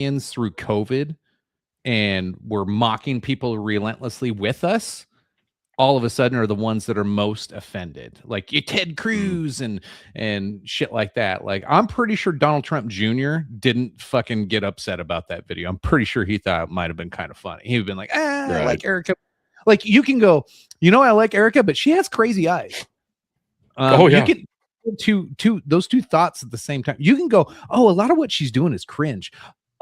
through COVID and were mocking people relentlessly with us, all of a sudden are the ones that are most offended, like you Ted Cruz and shit like that. Like, I'm pretty sure Donald Trump Jr. didn't fucking get upset about that video. I'm pretty sure he thought it might have been kind of funny. He'd been like, I like Erica. Like, you can go, I like Erica, but she has crazy eyes. You can those two thoughts at the same time. You can go, a lot of what she's doing is cringe.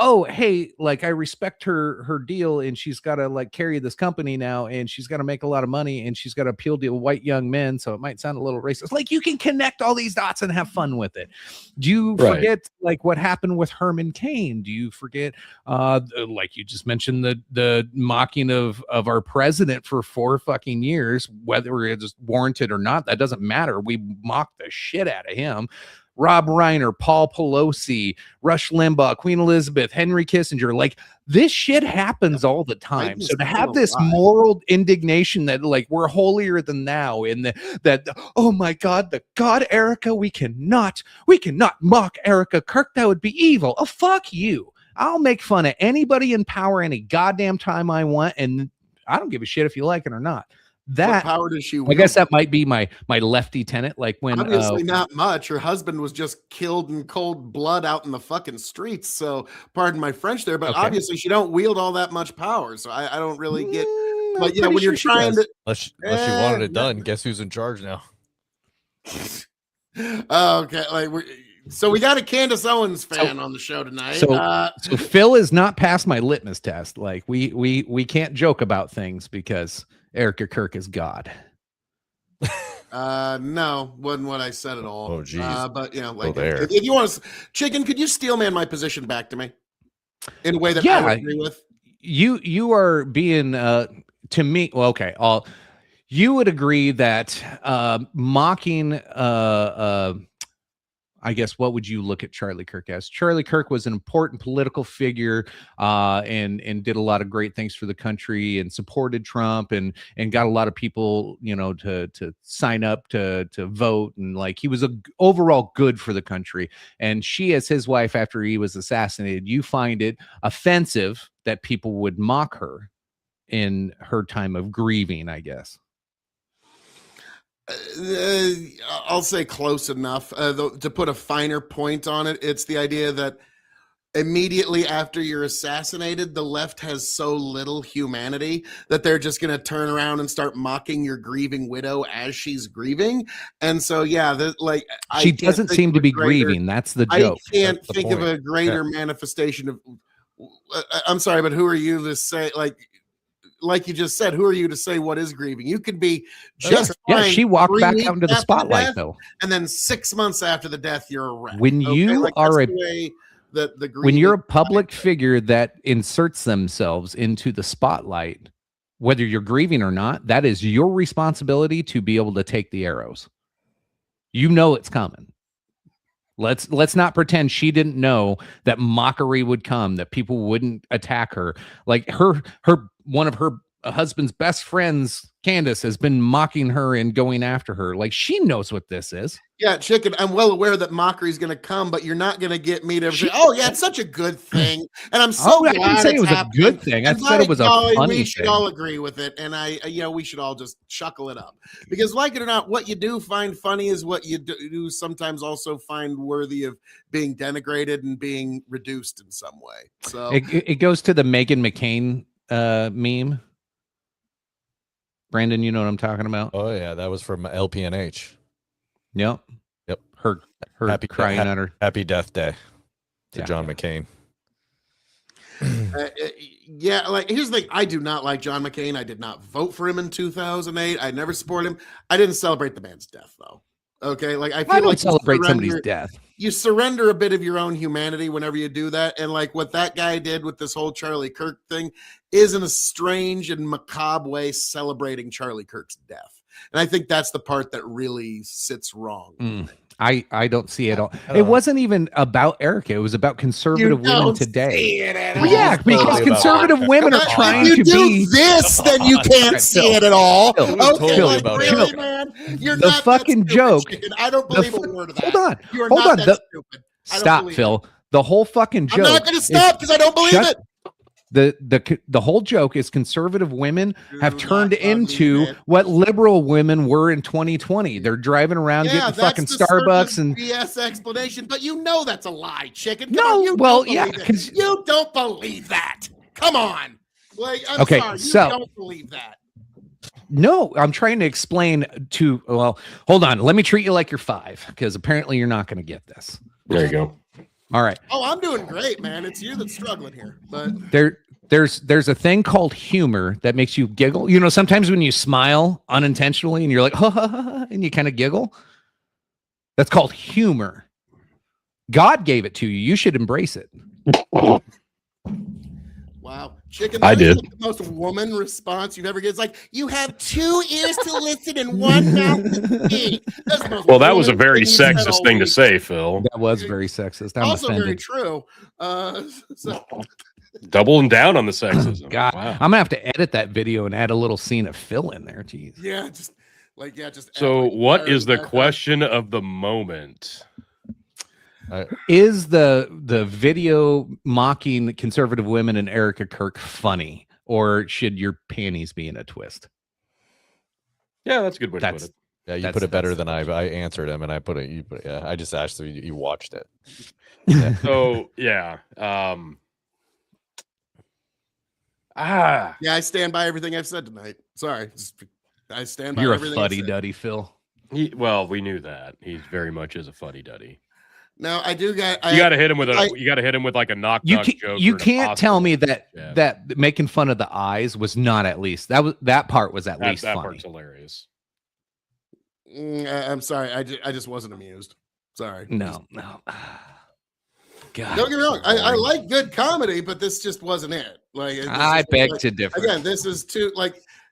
Oh, hey, like, I respect her deal, and she's got to like carry this company now, and she's got to make a lot of money, and she's got to appeal to white young men, so it might sound a little racist. Like, you can connect all these dots and have fun with it. Do you forget like what happened with Herman Cain? Do you forget like you just mentioned the mocking of our president for 4 fucking years, whether it's warranted or not? That doesn't matter. We mocked the shit out of him. Rob Reiner, Paul Pelosi, Rush Limbaugh, Queen Elizabeth, Henry Kissinger. Like, this shit happens all the time. So to have this moral indignation that like we're holier than thou, and that oh my God, the God Erica, we cannot mock Erica Kirk. That would be evil. Oh, fuck you. I'll make fun of anybody in power any goddamn time I want, and I don't give a shit if you like it or not. That what power does she wield? I guess that might be my lefty tenant. Like, when obviously not much. Her husband was just killed in cold blood out in the fucking streets. So pardon my French there, but obviously she don't wield all that much power. So I don't really get. But yeah, when you're trying to, unless she wanted it done, guess who's in charge now? Okay, like so we got a Candace Owens fan on the show tonight. So Phil is not past my litmus test. Like, we can't joke about things because Erica Kirk is God. No, wasn't what I said at all. Oh, geez. But like, if you want to, Chicken, could you steel man my position back to me in a way that I would agree with? You are being to me. Well, okay. You would agree that mocking I guess, what would you look at Charlie Kirk as? Charlie Kirk was an important political figure and did a lot of great things for the country and supported Trump and got a lot of people, to sign up to vote. And like, he was overall good for the country. And she, as his wife, after he was assassinated, you find it offensive that people would mock her in her time of grieving, I guess. I'll say close enough. To put a finer point on it, it's the idea that immediately after you're assassinated, the left has so little humanity that they're just going to turn around and start mocking your grieving widow as she's grieving. And so, she doesn't seem to be grieving. That's the joke. I can't think of a greater manifestation of. I'm sorry, but who are you to say like you just said, who are you to say what is grieving? You could be just fine. She walked back out into the spotlight, though. And then 6 months after the death, you're a wreck. When you are when you're a public figure that inserts themselves into the spotlight, whether you're grieving or not, that is your responsibility to be able to take the arrows. You know it's coming. Let's not pretend she didn't know that mockery would come, that people wouldn't attack her. Like, one of her husband's best friends, Candace, has been mocking her and going after her. Like, she knows what this is. Yeah, Chicken, I'm well aware that mockery is going to come, but you're not going to get me to say, oh, yeah, it's such a good thing. And I'm so glad I didn't say it was a good thing. I said it was a funny thing. We should all agree with it. And we should all just chuckle it up. Because like it or not, what you do find funny is what you do sometimes also find worthy of being denigrated and being reduced in some way. So it goes to the Meghan McCain meme. Brandon, you know what I'm talking about? Oh, yeah. That was from LPNH. Yep. Her crying on her happy death day to John McCain. Here's the thing. I do not like John McCain. I did not vote for him in 2008. I never supported him. I didn't celebrate the man's death, though. Okay, I feel like celebrate somebody's death. You surrender a bit of your own humanity whenever you do that, and like what that guy did with this whole Charlie Kirk thing is in a strange and macabre way celebrating Charlie Kirk's death. And I think that's the part that really sits wrong. I don't see it all. It wasn't even about Erica. It was about conservative women today. Because conservative women are trying to be this. Then you can't see it at all. Totally man. You're the not fucking joke. I don't believe a word of that. Hold on. You're not that stupid. Stop, Phil. The whole fucking I'm joke. not going to stop because I don't believe Shut- it. The whole joke is conservative women have Do turned not believe into it. what liberal women were in 2020. They're driving around Yeah, getting that's fucking the Starbucks circus and BS explanation, but you know that's a lie, chicken. Come No, on, you well, don't yeah, believe it. 'cause- You don't believe that. Come on. Like, I'm Okay, sorry, you so- don't believe that. no, I'm trying to explain to. Well, hold on. Let me treat you like you're 5 because apparently you're not going to get this. There you go. All right. Oh, I'm doing great, man. It's you that's struggling here. But There's a thing called humor that makes you giggle. You know, sometimes when you smile unintentionally and you're like, ha, ha, ha, ha, and you kind of giggle, that's called humor. God gave it to you. You should embrace it. wow, chicken. I that is did. the most woman response you've ever get. It's like you have 2 ears to listen and 1 mouth to speak. That's the most Well, that was a woman very thing you've said sexist all thing to week. say, Phil. That was very sexist. I'm Also very offended. true. So Doubling down on the sexism. God, Wow. I'm gonna have to edit that video and add a little scene of Phil in there. Jeez. yeah, just like just. So, act like what Sarah's is the background. question of the moment? Is the video mocking conservative women and Erica Kirk funny, or should your panties be in a twist? Yeah, that's a good way to put That's it. Yeah, you That's- put it better that's- than I answered him, and I put it. You put it. Yeah, I just asked so you watched it. So, yeah. Yeah, I stand by everything I've said tonight. Sorry, I stand by You're a everything. I've fuddy said. duddy, Phil. Well, we knew that. He very much is a fuddy duddy. Now I do got. You got to hit him with I- you got to hit him with like a knock You knock can't, joke. you or an can't tell me impossible that jab. that making fun of the eyes was not at least that part was at least that funny. part's hilarious. I'm sorry. I just wasn't amused. Sorry. No. God, Don't get me wrong. I boring. like good comedy, but this just wasn't it. Like this I is beg like- to differ. Again, this is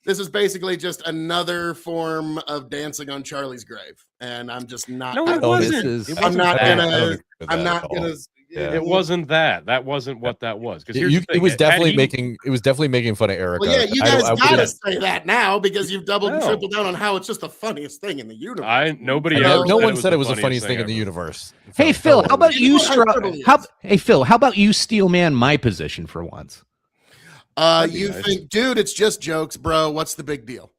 this is basically just another form of dancing on Charlie's grave, and I'm just not. No, I it don't- wasn't. This is- It I'm wasn't not that. gonna- I don't agree with I'm that not at all. gonna. Yeah. It wasn't that. That wasn't what that was. Because It was definitely making. It was definitely making fun of Erica. Well, yeah, you I- guys I gotta wouldn't- say that now because you've doubled and No. tripled down on how it's just the funniest thing in the universe. Nobody. No- ever no one was said the it was the funniest thing in the ever. universe. Hey So, Phil, no how about one- You you know what hyperbole is. Hey Phil, how about you steel man my position for once? That'd be You nice. think, dude, it's just jokes, bro. What's the big deal?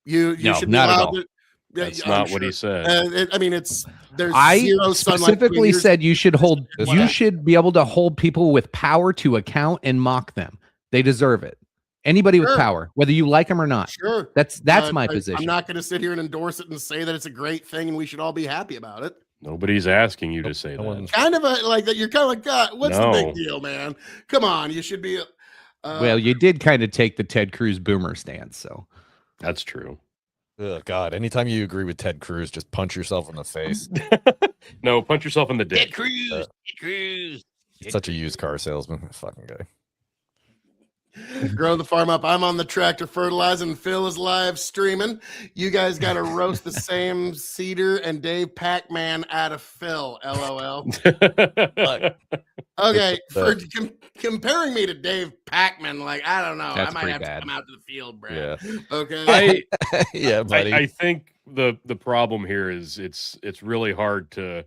You No, should be not at allowed all. to. Yeah, That's I'm not what sure. he said. I mean, there's I zero sunlight specifically between yours- said you should This you guy. should be able to hold people with power to account and mock them. They deserve it. Anybody with Sure. power, whether you like them or not. Sure, That's my I'm position. not going to sit here and endorse it and say that it's a great thing and we should all be happy about it. Nobody's asking you to say no that. one- Kind of like that. You're kind of like, God, what's the No. big deal, man? Come on, you should be. Well, you did kind of take the Ted Cruz boomer stance, so That's true. Oh God! Anytime you agree with Ted Cruz, just punch yourself in the face. No, punch yourself in the dick. Cruz, Uh, Ted Cruz. Such a used car salesman, fucking guy. Grow the farm up. I'm on the tractor fertilizing. Phil is live streaming. You guys got to roast the same Cedar and Dave Pac-Man out of Phil. LOL. Okay, for comparing me to Dave Pac-Man, like I don't know, That's I might pretty have bad. to come out to the field, Brad. Yeah, Okay. yeah, buddy. I think the problem here is it's really hard to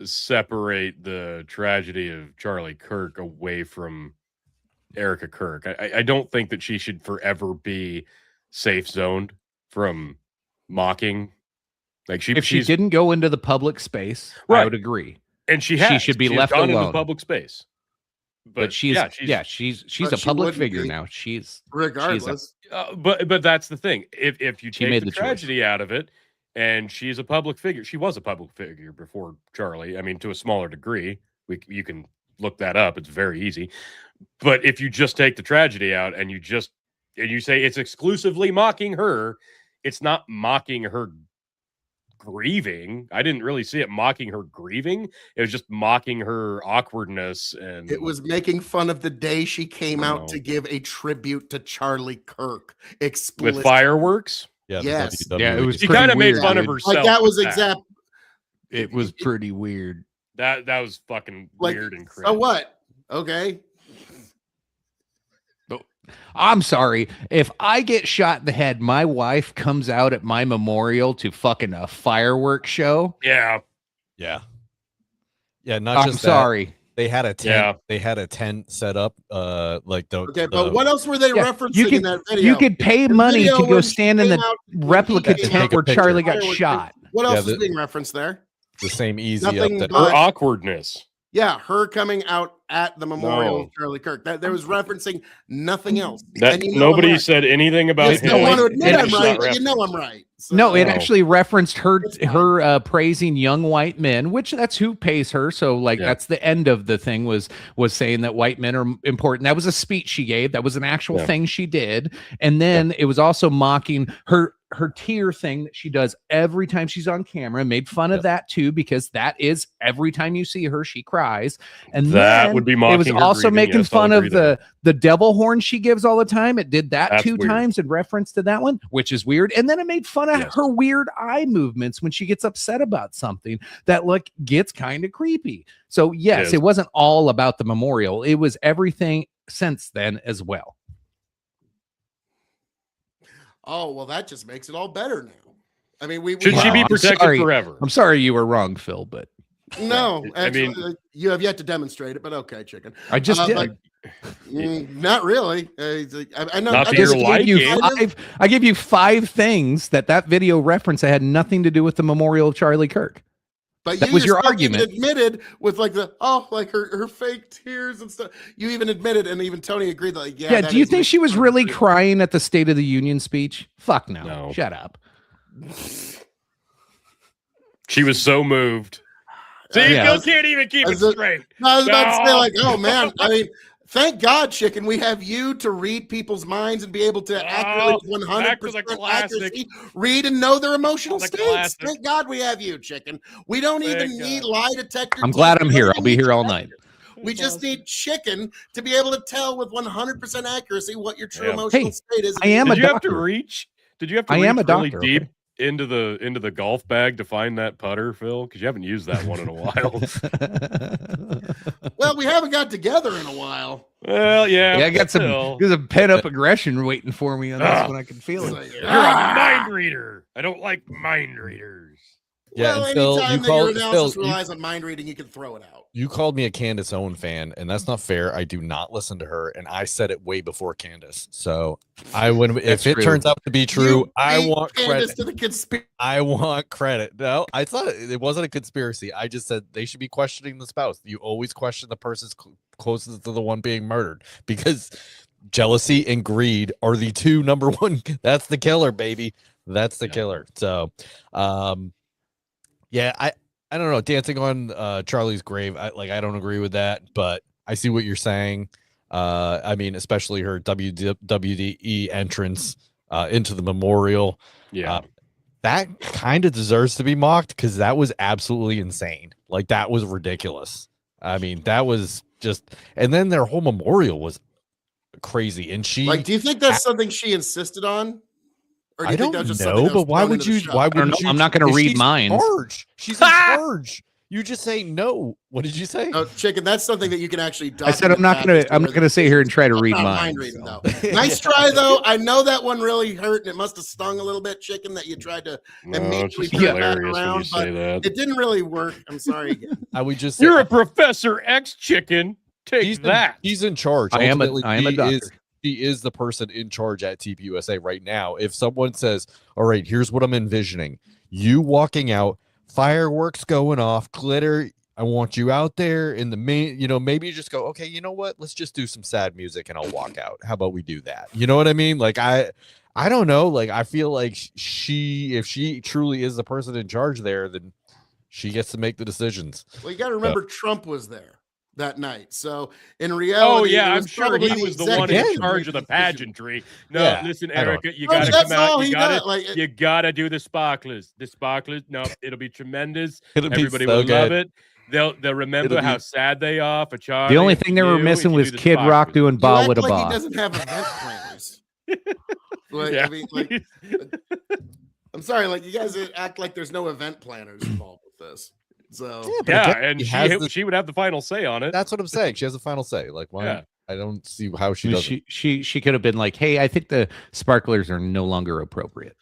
separate the tragedy of Charlie Kirk away from Erica Kirk. I don't think that she should forever be safe zoned from mocking. Like If she she's didn't go into the public space, I Right. would agree. and she has. should be She's left gone alone. in the public space. But she's But a she public wouldn't figure be. now. She's Regardless, But that's the thing. If you She take made the the choice. tragedy out of it, and she's a public figure, she was a public figure before Charlie. I mean, to a smaller degree. You can look that up. It's very easy. But if you just take the tragedy out and you say it's exclusively mocking her, it's not mocking her grieving. I didn't really see it mocking her grieving. It was just mocking her awkwardness and it was making fun of the day she came out No. to give a tribute to Charlie Kirk. with Explicit. fireworks. yeah, the yes. WWE. Yeah, it was She pretty kind of made weird, fun of dude. herself. Like that was with exact. It was pretty weird. That was fucking Like, weird and cringe. so what? Okay. I'm sorry. If I get shot in the head, my wife comes out at my memorial to fucking a fireworks show. Yeah. Yeah. Yeah, not I'm just that. sorry. They had a tent. Yeah. They had a tent set up. Like the. Okay, the- but what else were they Yeah, referencing in that video? You could pay The money video to go when she stand in came the out- when he replica came tent out where with the Charlie got fireworks, shot. What else Yeah, is the- being referenced there? the same easy Nothing up. but- Her awkwardness. Yeah, her coming out at the memorial No. of Charlie Kirk. That there was referencing nothing else. That And you know I'm nobody right. said anything about Yes, him. I want to it- admit it I'm actually- right, but you know I'm right. So- No, it No. actually referenced her It's fine. praising young white men, which that's who pays her. So like Yeah. that's the end of the thing was saying that white men are important. That was a speech she gave. That was an actual Yeah. thing she did. And then it was also mocking her tear thing that she does every time she's on camera. Made fun of that too, because that is every time you see her, she cries. And That then would be it was mocking her also grieving. making Yes, I'll fun agree of there. the devil horn she gives all the time. It did that That's 2 weird. times in reference to that one, which is weird. And then it made fun of Yes. her weird eye movements when she gets upset about something that like gets kind of creepy. So yes, Yes. it wasn't all about the memorial. It was everything since then as well. Oh, well, that just makes it all better now. I mean, we Should she Wow, be I'm protected sorry. forever? I'm sorry you were wrong, Phil, but no, I actually, mean- you have yet to demonstrate it, but okay, chicken. I just did. but- not really. I know. Not I to just your gave you liking. I gave you 5 things that video reference that had nothing to do with the memorial of Charlie Kirk. But That you was your yourself even argument. admitted with like like her fake tears and stuff. You even admitted, and even Tony agreed. That, like, Yeah, that do you is think making she was fun of really her. crying at the State of the Union speech? Fuck no. No. Shut up. She was so moved. See, Yeah. you can't even keep it As a- straight. No, I was about to say, No. like, oh man, I mean, thank God, chicken, we have you to read people's minds and be able to accurately, Oh, 100% back to the classic. accuracy read and know their emotional The states. classic. Thank God we have you, chicken. We don't even Thank need God. lie detector. I'm glad I'm We here. don't I'll be need here all detector. night. We just need chicken to be able to tell with 100% accuracy what your true Yeah. emotional Hey, state is. I am a Did you have to doctor. reach? Did you have to I reach am a really doctor, deep okay? into the golf bag to find that putter, Phil? Because you haven't used that one in a while. Well, we haven't got together in a while. Well, yeah. Yeah, I got still. there's a pent up aggression waiting for me on this Ah. one. I can feel It's it. like, You're a ah! mind reader. I don't like mind readers. Yeah, Well, and Phil, anytime you that your called analysis Phil. relies on mind reading, you can throw it out. You called me a Candace Owen fan, and that's not fair. I do not listen to her, and I said it way before Candace. So I would, if That's it true. turns out to be true, You I beat want Candace credit. to the conspiracy. I want credit. No, I thought it wasn't a conspiracy. I just said they should be questioning the spouse. You always question the person's closest to the one being murdered because jealousy and greed are the two number one. That's the killer, baby. That's the Yeah. killer. So, yeah, I don't know. Dancing on Charlie's grave, I don't agree with that, but I see what you're saying. I mean, especially her WWE entrance into the memorial. Yeah. That kind of deserves to be mocked because that was absolutely insane. Like that was ridiculous. I mean, that was just, and then their whole memorial was crazy. And she, Like, do you think that's something she insisted on? Or do I you think don't that was just something know, that was but why thrown would into the you? show? Why I don't wouldn't know. you? I'm not gonna if read she's minds. in charge. She's in charge. You just say no. What did you say? Oh, chicken, that's something that you can actually I said I'm document not back gonna as to I'm where not gonna the sit here and decisions- try to I'm read not minds. mind reading, so. though. Nice try, though. I know that one really hurt, and it must have stung a little bit, chicken, that you tried to No, it's immediately just turn it back hilarious when you around, say that. it didn't really work. I'm sorry again. I would just say You're a Professor X chicken. Take he's that. he's in charge. I am a Ultimately, doctor. He is the person in charge at TPUSA right now. If someone says, "All right, here's what I'm envisioning: you walking out, fireworks going off, glitter. I want you out there in the main. You know, maybe you just go, okay, you know what? Let's just do some sad music and I'll walk out. How about we do that? You know what I mean? Like I don't know. Like I feel like if she truly is the person in charge there, then she gets to make the decisions. Well, you got to remember Trump was there that night. So in reality, Oh it yeah, was I'm sure probably he was the one Again. in charge of the pageantry. No, Yeah, listen, I don't- Erica, you Well, gotta that's come out. all You he gotta, does. Like, you gotta do the sparklers. The sparklers. No, it'll be tremendous. It'll be Everybody so will love good. it. They'll remember It'll be- how sad they are for Charlie. The only and thing they for were you missing if you was do the Kid Rock sparklers. doing you Ba act with a like he Ba. doesn't have event planners. Like, Yeah. I mean, like, I'm sorry, like you guys act like there's no event planners involved with this. So but yeah, again, and he has the- she would have the final say on it. That's what I'm saying. She has a final say. Like, why? Yeah. I don't see how she does. She could have been like, hey, I think the sparklers are no longer appropriate.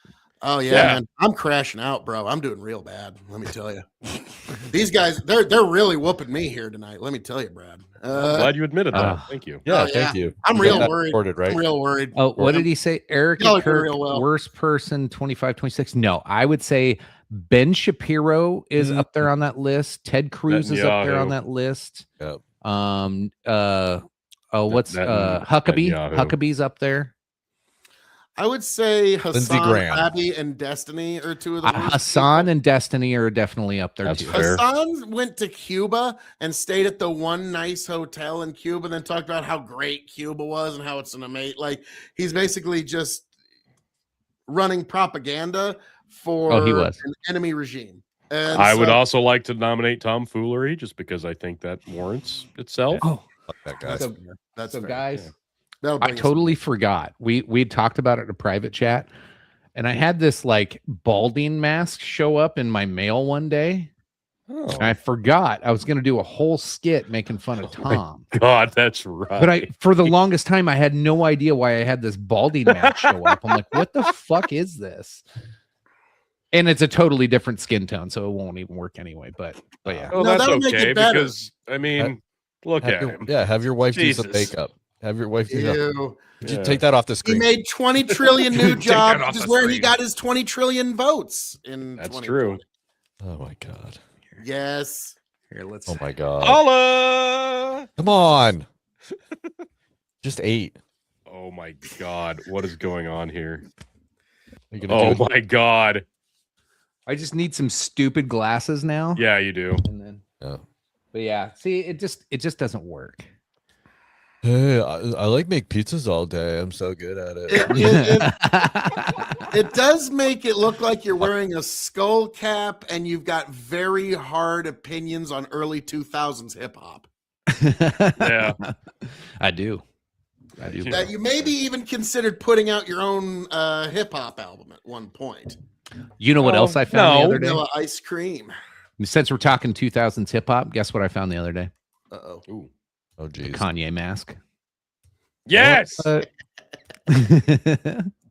Oh yeah, Yeah. man. I'm crashing out, bro. I'm doing real bad. Let me tell you. These guys, they're really whooping me here tonight. Let me tell you, Brad. I'm glad you admitted that. Thank you. Yeah, Oh, thank you. I'm You real got that worried. recorded, right? I'm real worried. Oh, what did he say? Eric Y'all and are doing Kirk, real well. worst person, 25, 26. No, I would say Ben Shapiro is Mhm. up there on that list. Ted Cruz is up there on Netanyahu. that list. Yep. What's Huckabee? Netanyahu. Huckabee's up there. I would say Lindsey Hassan Graham. Rabi and Destiny are two of the worst Hassan people. and Destiny are definitely up there That's too. fair. Hassan went to Cuba and stayed at the one nice hotel in Cuba, and then talked about how great Cuba was and how it's an amazing. Like he's basically just running propaganda for Oh, he was. an enemy regime. And I would so- also like to nominate Tom Foolery just because I think that warrants itself. Oh, Fuck that guy. so, That's so fair. guys, Yeah. That'll I bring us- totally forgot. We'd talked about it in a private chat, and I had this like balding mask show up in my mail one day. Oh, And I forgot I was going to do a whole skit making fun of Oh my Tom. God, that's right. But for the longest time, I had no idea why I had this balding mask show up. I'm like, what the fuck is this? And it's a totally different skin tone, so it won't even work anyway. But yeah. Oh, No, that's that'll make it okay better. because I mean, look Have at your, him. yeah, have your wife do some Jesus. makeup. Have your wife do that. Ew. Could you Yeah. take that off the He screen? made 20 trillion new Take that jobs, off which is the where he screen. got his 20 trillion votes in That's 2020. true. Oh my god. Yes. Here, let's. Oh my god. Holla! Come on. Just 8. Oh my God, what is going on here? Are you gonna Oh do it? my God. I just need some stupid glasses now. Yeah, you do. And then, Yeah. but yeah, see, it just doesn't work. Hey, I like make pizzas all day. I'm so good at it. It does make it look like you're wearing a skull cap and you've got very hard opinions on early 2000s hip hop. Yeah. I do. I do. Yeah. That you maybe even considered putting out your own hip hop album at one point. You know what Oh, else I found the no. other day? Vanilla Ice Cream. Since we're talking 2000s hip hop, guess what I found the other day? Uh-oh. Ooh. Oh A geez. Kanye mask. Yes. What?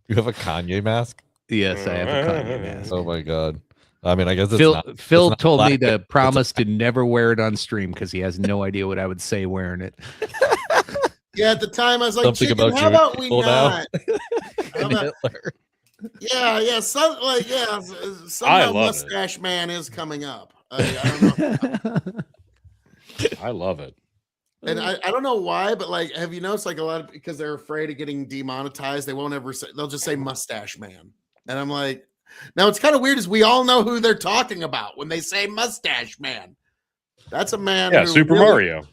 You have a Kanye mask? Yes, I have a Kanye mask. Oh my god. I mean, I guess it's Phil not. Phil not told me black. to promise to never wear it on stream because he has no idea what I would say wearing it. Yeah, at the time I was like, Something Chicken, about how Jewish about we people now? not? How And about- Hitler. yeah, somehow love it. Mustache Man is coming up. I don't know. I love it. And I don't know why, but like, have you noticed like a lot of because they're afraid of getting demonetized, they won't ever say, they'll just say Mustache Man. And I'm like, now it's kind of weird is we all know who they're talking about when they say Mustache Man. That's a man. Yeah, who Super really- Mario.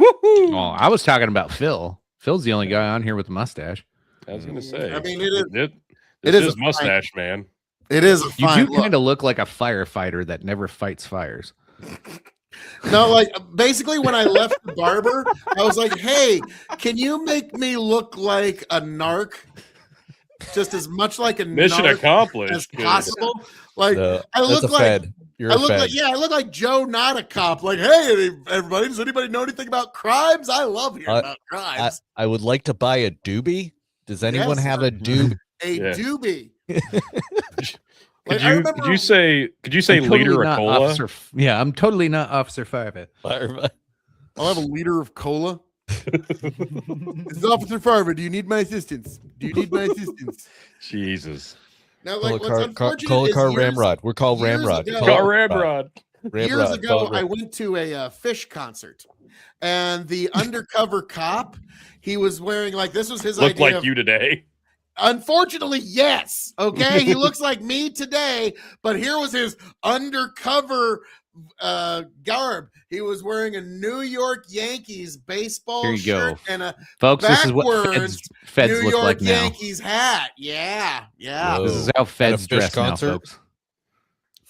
Woohoo! Oh, I was talking about Phil. Phil's the only guy on here with a mustache. I was gonna say. I mean, it is- This it is is a mustache man. It is a You fine do look. kind of look like a firefighter that never fights fires. No, like basically when I left the barber, I was like, hey, can you make me look like a narc? Just as much like a Mission narc as accomplished. kid. possible. Like No, I that's look a like Fed. You're I a look Fed. like I look like Joe, not a cop. Like, hey, everybody, does anybody know anything about crimes? I love hearing about crimes. I would like to buy a doobie. Does anyone Yes, have sir. a doobie? A Yeah. doobie. Could Like, I you remember- could you say I'm totally liter of not cola? Officer yeah, I'm totally not Officer Five. I'll have a liter of cola. This is Officer Farver. Do you need my assistance? Do you need my assistance? Jesus. Now, Call like, a what's car, unfortunate call a is car years- Ramrod. We're called years Ramrod. ago- Call Got it Ramrod. Ramrod. Years Call ago, it I went to a Fish concert, and the undercover cop, he was wearing like this was his Looked idea. like of- you today. Unfortunately, yes. Okay, he looks like me today, but here was his undercover garb. He was wearing a New York Yankees baseball Here you shirt go. and a Folks, this is what Backwards, feds New look York like now. Yankees hat. Yeah, yeah. Whoa. This is how feds Fish dress concert? now, folks.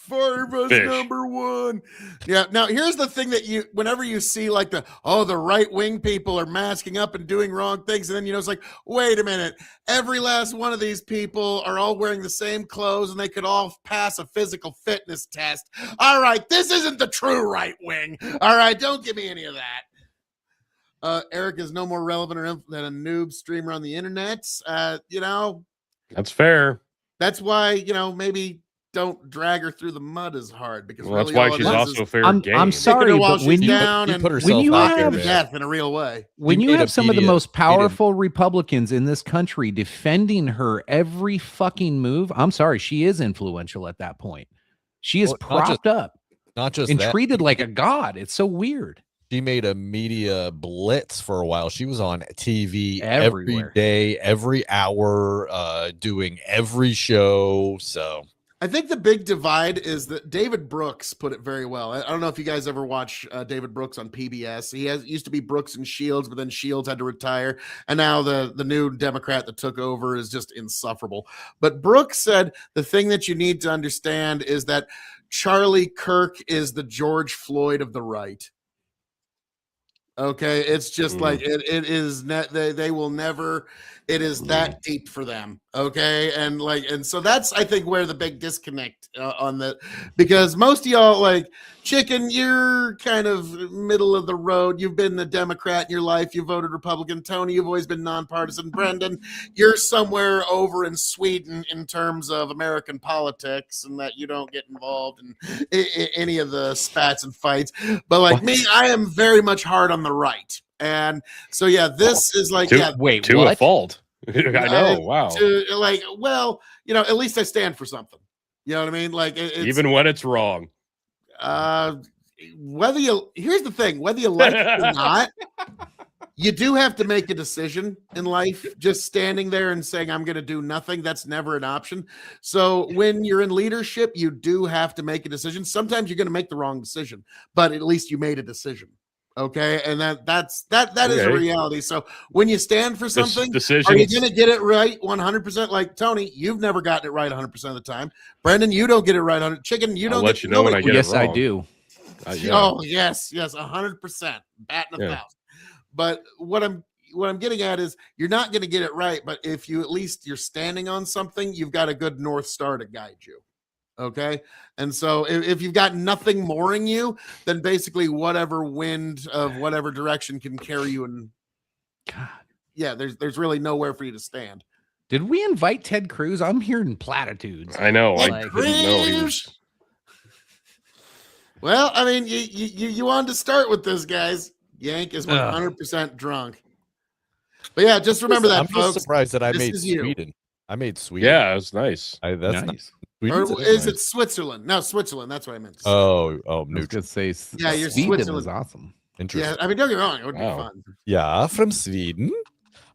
Farva's Fish. #1. Yeah. Now here's the thing that whenever you see like the right wing people are masking up and doing wrong things, and then it's like, wait a minute, every last one of these people are all wearing the same clothes and they could all pass a physical fitness test. All right, this isn't the true right wing. All right, don't give me any of that. Eric is no more relevant than a noob streamer on the internet. That's fair. That's why, maybe don't drag her through the mud as hard, because Well, that's really why all it she's is also fair I'm game. sorry, kicking her while but when she's you down you and put herself you out have- there, to man. death in a real way. when you made have a some of the media- most powerful Republicans in this country defending her every fucking move, I'm sorry, she is influential at that point. She is Well, not just propped up Not just and that, treated like a god. It's so weird. she made a media blitz for a while. She was on TV Everywhere. every day, every hour, doing every show. So I think the big divide is that David Brooks put it very well. I don't know if you guys ever watch David Brooks on PBS. He used to be Brooks and Shields, but then Shields had to retire, and now the new Democrat that took over is just insufferable. But Brooks said the thing that you need to understand is that Charlie Kirk is the George Floyd of the right. Okay, it's just like it is. They will never. It is that deep for them. Okay, and so that's, I think, where the big disconnect on that, because most of y'all, like Chicken, you're kind of middle of the road. You've been a Democrat in your life. You voted Republican. Tony, you've always been nonpartisan. Brendan, you're somewhere over in Sweden in terms of American politics, and that you don't get involved in any of the spats and fights. But like me, I am very much hard on the right. And so, yeah, this is like, Wait, To what? a fault. I know. Wow. At least I stand for something. You know what I mean? Like, Even when it's wrong. here's the thing, whether you like it or not, you do have to make a decision in life. Just standing there and saying, I'm going to do nothing, that's never an option. So when you're in leadership, you do have to make a decision. Sometimes you're going to make the wrong decision, but at least you made a decision. Okay. And that is a reality. So when you stand for something, Decisions. are you going to get it right 100%? Like Tony, you've never gotten it right 100% of the time. Brendan, you don't get it right 100%. Chicken, you I'll don't let get you know when I get it Yes, I wrong. do. Yeah. Oh, yes, 100%. Batting 1,000. But what I'm getting at is, you're not going to get it right, but if you at least you're standing on something, you've got a good North Star to guide you. Okay. And so if you've got nothing mooring you, then basically whatever wind of whatever direction can carry you. And God. yeah, there's really nowhere for you to stand. Did we invite Ted Cruz? I'm hearing platitudes. I know. I Like, didn't know he was. Well, I mean, you wanted to start with this, guys. Yank is 100% drunk. But yeah, just remember that, I'm folks. just surprised that I This made is you. Sweden. I made Sweden. Yeah, it's nice. That's Nice. nice. Or Sweden's is nice. it Switzerland? No, Switzerland. That's what I meant to say. Oh, I was neutral. gonna say, Yeah, you're Sweden Switzerland. is awesome. Interesting. Yeah, I mean, don't get me wrong. It would Wow. be fun. Yeah, from Sweden.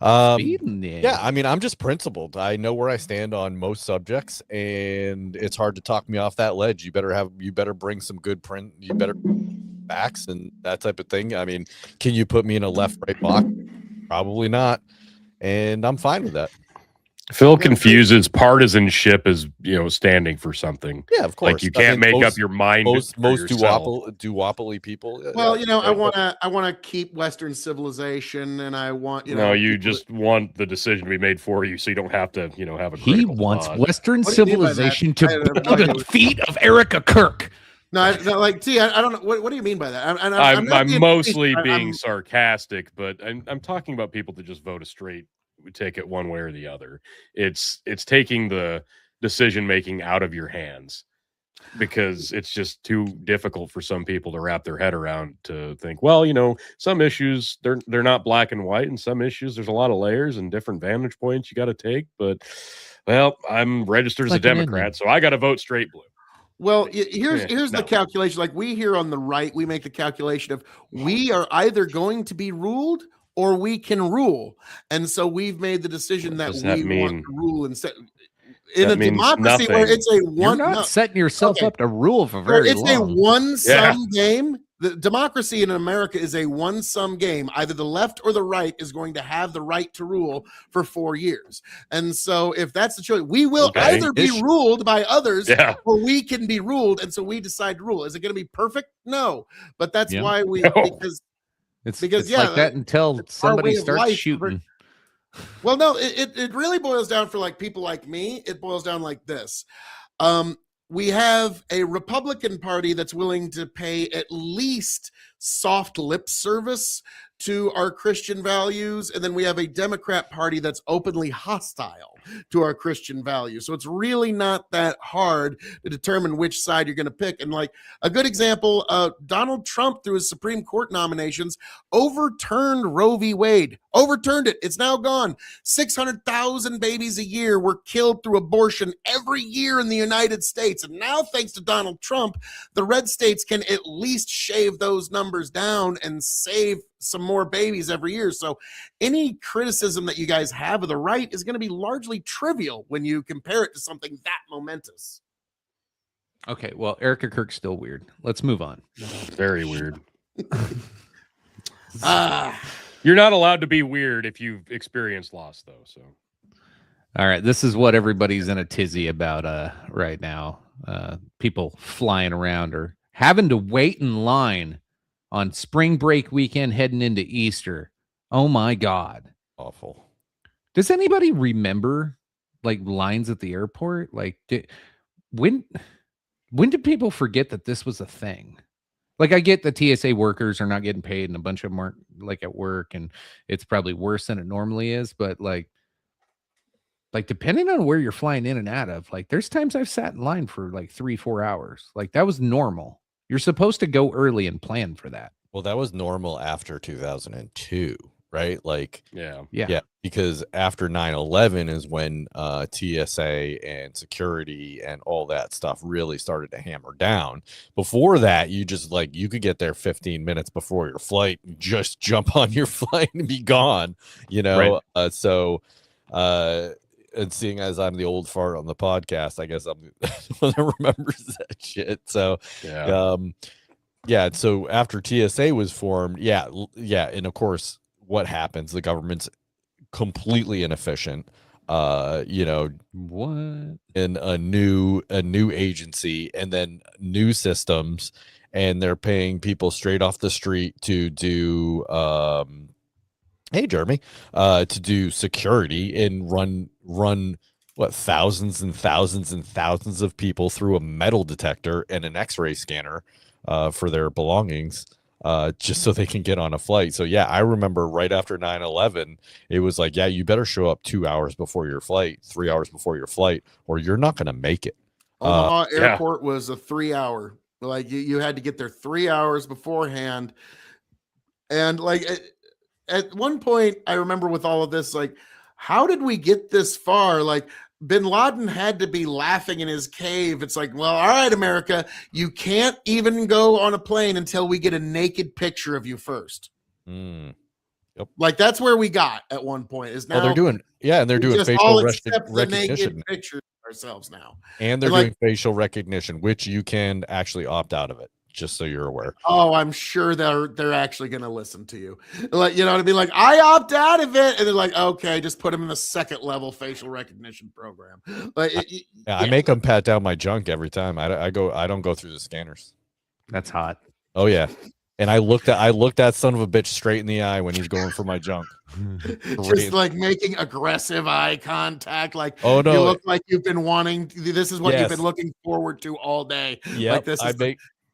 Sweden, Yeah, I mean, I'm just principled. I know where I stand on most subjects, and it's hard to talk me off that ledge. You better bring some good print. You better facts and that type of thing. I mean, can you put me in a left-right box? Probably not, and I'm fine with that. Phil confuses partisanship as standing for something. Yeah, of course. Like you I can't mean, make most- up your mind. Most for yourself. duopoly people. Well, yeah, I want to keep Western civilization, and I want No, you people- just want the decision to be made for you, so you don't have to, have a. he critical wants thought. Western What do you mean by that? civilization to I don't know. bow to the feet of Erica Kirk. No, I don't know. What do you mean by that? I'm not being mostly facetious. being sarcastic, but I'm talking about people that just vote a straight ticket one way or the other. It's taking the decision making out of your hands, because it's just too difficult for some people to wrap their head around, to think, well, some issues they're not black and white, and some issues there's a lot of layers and different vantage points you got to take. But well, I'm registered as a Like an Democrat, onion. so I got to vote straight blue. Well, here's No. the calculation. Like, we here on the right, we make the calculation of, we are either going to be ruled or we can rule. And so we've made the decision What that does that we mean? want to rule instead. In That a means democracy where nothing. it's a You're one, not no, setting yourself okay. up to rule for where very it's a long. one-sum game. The democracy in America is a one-sum game. Either the left or the right is going to have the right to rule for 4 years. And so if that's the choice, we will Okay. either be ruled by others, Yeah. or we can be ruled. And so we decide to rule. Is it going to be perfect? No. But that's Yeah. why we, No. because It's yeah, like that until it's our somebody way of starts life. shooting. Well, no, it really boils down for like people like me. It boils down like this. We have a Republican Party that's willing to pay at least soft lip service to our Christian values. And then we have a Democrat Party that's openly hostile. to our Christian values. So it's really not that hard to determine which side you're going to pick. And like a good example, Donald Trump, through his Supreme Court nominations, overturned Roe v. Wade, overturned it. It's now gone. 600,000 babies a year were killed through abortion every year in the United States. And now, thanks to Donald Trump, the red states can at least shave those numbers down and save some more babies every year. So any criticism that you guys have of the right is going to be largely trivial when you compare it to something that momentous. Okay, well, Erica Kirk's still weird. Let's move on. Very weird. Ah, You're not allowed to be weird if you've experienced loss, though. So All right, this is what everybody's in a tizzy about right now. People flying around or having to wait in line on spring break weekend heading into Easter. Oh my God. Awful. Does anybody remember like lines at the airport? Like when did people forget that this was a thing? Like I get the TSA workers are not getting paid and a bunch of them aren't like at work and it's probably worse than it normally is, but like depending on where you're flying in and out of, like there's times I've sat in line for like 3-4 hours. Like that was normal. You're supposed to go early and plan for that. Well, that was normal after 2002, right? Like, yeah. because after 9/11 is when TSA and security and all that stuff really started to hammer down. Before that, you just like you could get there 15 minutes before your flight and just jump on your flight and be gone, you know. Right. And seeing as I'm the old fart on the podcast, I guess I'm the one that remembers that shit. So so after TSA was formed, and of course what happens, the government's completely inefficient, What? in a new agency and then new systems, and they're paying people straight off the street to do hey Jeremy, to do security and run what thousands and thousands and thousands of people through a metal detector and an x-ray scanner for their belongings, just so they can get on a flight. So yeah, I remember right after 9/11, it was like, yeah, you better show up 2 hours before your flight, 3 hours before your flight, or you're not going to make it. Omaha Airport was a 3 hour. Like you had to get there 3 hours beforehand. And like at one point, I remember with all of this, like, how did we get this far? Like, Bin Laden had to be laughing in his cave. It's like, well, all right, America, you can't even go on a plane until we get a naked picture of you first. Yep. Like, that's where we got at one point. Is now they're doing facial recognition pictures ourselves now, and they're doing facial recognition, which you can actually opt out of it. Just so you're aware. Oh, I'm sure they're actually going to listen to you. Like, you know what I mean? Like, I opt out of it. And they're like, okay, just put them in the second level facial recognition program. Like, I make them pat down my junk every time. I don't go through the scanners. That's hot. Oh yeah. And I looked that son of a bitch straight in the eye when he's going for my junk. Just like making aggressive eye contact. Like, oh no, you look like you've been wanting. This is what you've been looking forward to all day. Yeah. Like, this is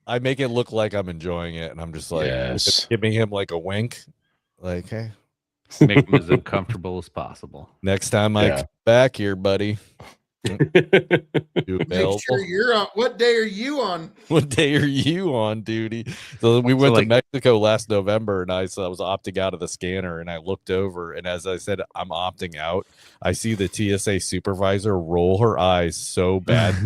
I make it look like I'm enjoying it, and I'm just like giving him like a wink, like, hey, make him as uncomfortable as possible. Next time I come back here, buddy. Make sure you're on. What day are you on? What day are you on duty? So we went to Mexico last November, and I was opting out of the scanner, and I looked over, and as I said, I'm opting out. I see the TSA supervisor roll her eyes so bad,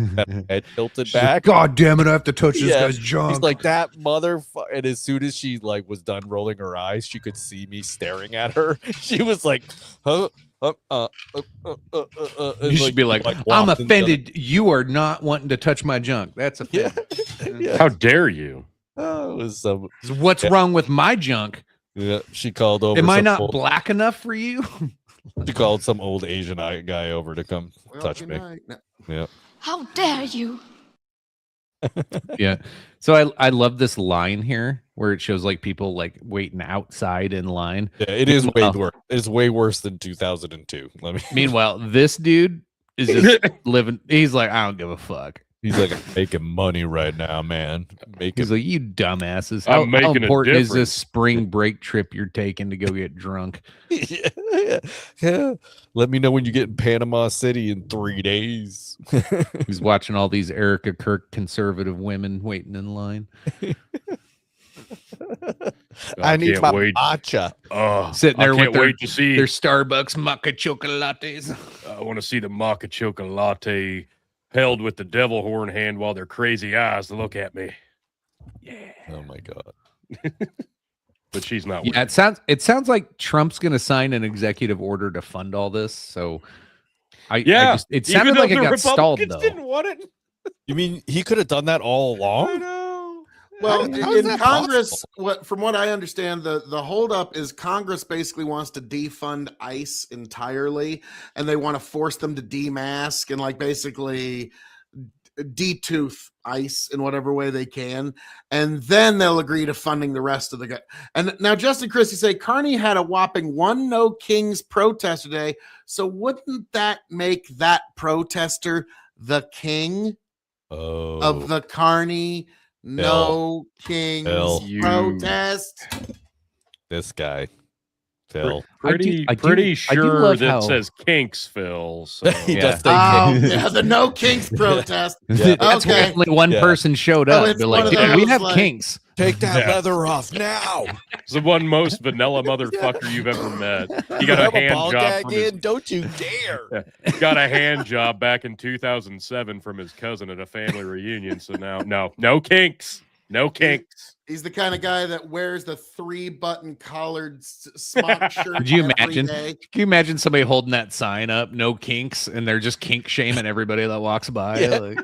head tilted back. God damn it! I have to touch this guy's junk. He's like, that motherfucker. And as soon as she like was done rolling her eyes, she could see me staring at her. She was like, huh? You should be like, I'm offended. You are not wanting to touch my junk. That's offended. How dare you? Oh, it was what's wrong with my junk? Yeah, she called over. Am I not black enough for you? She called some old Asian guy over to come touch me. Yeah. How dare you? Yeah. So I love this line here where it shows like people like waiting outside in line. Yeah, it is way worse. It's way worse than 2002. Meanwhile, this dude is just living. He's like, I don't give a fuck. He's like, I'm making money right now, man. Making He's like, you dumbasses. I'm How making a important is difference." this spring break trip you're taking to go get drunk? yeah. Let me know when you get in Panama City in 3 days. He's watching all these Erica Kirk conservative women waiting in line, I need can't my wait. matcha. Oh, sitting there I with can't wait to see. their Starbucks maca chocolates. I want to see the maca chocolate held with the devil horn hand while their crazy eyes look at me. Oh my god. But she's not. Yeah, it sounds like Trump's going to sign an executive order to fund all this. So, it Yeah, it even sounded though like it the got stalled Republicans though. didn't want it. You mean he could have done that all I along? know. Well, How is in that Congress, from what I understand, the holdup is Congress basically wants to defund ICE entirely, and they want to force them to demask and like basically detooth ICE in whatever way they can, and then they'll agree to funding the rest of the guy. And now Justin Christie say Carney had a whopping 1 No Kings protest today, so wouldn't that make that protester the king Oh, of the Carney No Kings Phil. protest? this guy, Phil. Pretty I do sure love that how- says kinks, Phil. So. He Yeah. does think Oh, he- yeah, the No Kings protest. Yeah. That's why Okay. only one Yeah. person showed Oh, up. it's They're one like, of dude, we those, have like- kinks. Take that Yeah. leather off now. It's the one most vanilla motherfucker you've ever met. He You got a have hand ball job gag from his in? Don't you dare. got a hand job back in 2007 from his cousin at a family reunion. So now, no kinks, no kinks. He's the kind of guy that wears the 3-button collared smock shirt. Could you every imagine? day. Can you imagine somebody holding that sign up, no kinks, and they're just kink shaming everybody that walks by? Yeah. Like,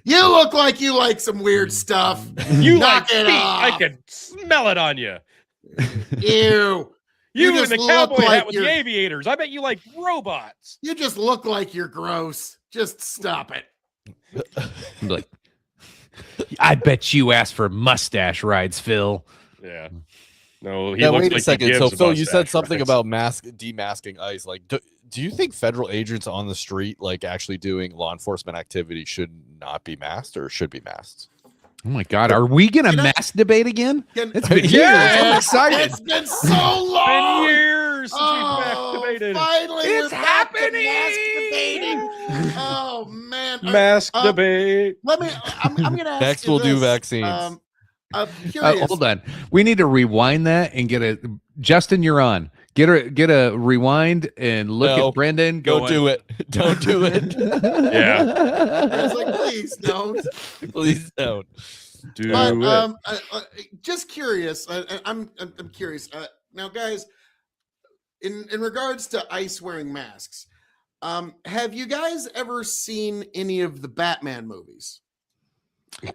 You look like you like some weird stuff. You Knock like it feet. off. I could smell it on you. Ew. You just and the look cowboy like hat with the you're- aviators. I bet you like robots. You just look like you're gross. Just stop it. I'm like, I bet you asked for mustache rides, Phil. Yeah. No, he Now, looks wait like a second. He So, gives Phil, you said mustache something rides. about demasking ICE. Like, do you think federal agents on the street, like actually doing law enforcement activity, should not be masked or should be masked? Oh my God, are we gonna Can I- mass debate again? Can- It's been years. Yes! I'm excited. It's been so long. Been years since Oh, we've masturbated. finally, It's we're back to happening! masturbating. Oh man. Mask Um, debate. Let me. I'm gonna ask Next, you we'll do this. vaccines. I'm curious. Hold on, we need to rewind that and get a Justin. You're on. Get a rewind and look No, at Brendan. Don't do it. Don't do it. It's like, please don't. Please don't. Do But it. just curious. I'm curious. Now, guys, in regards to ICE wearing masks, have you guys ever seen any of the Batman movies?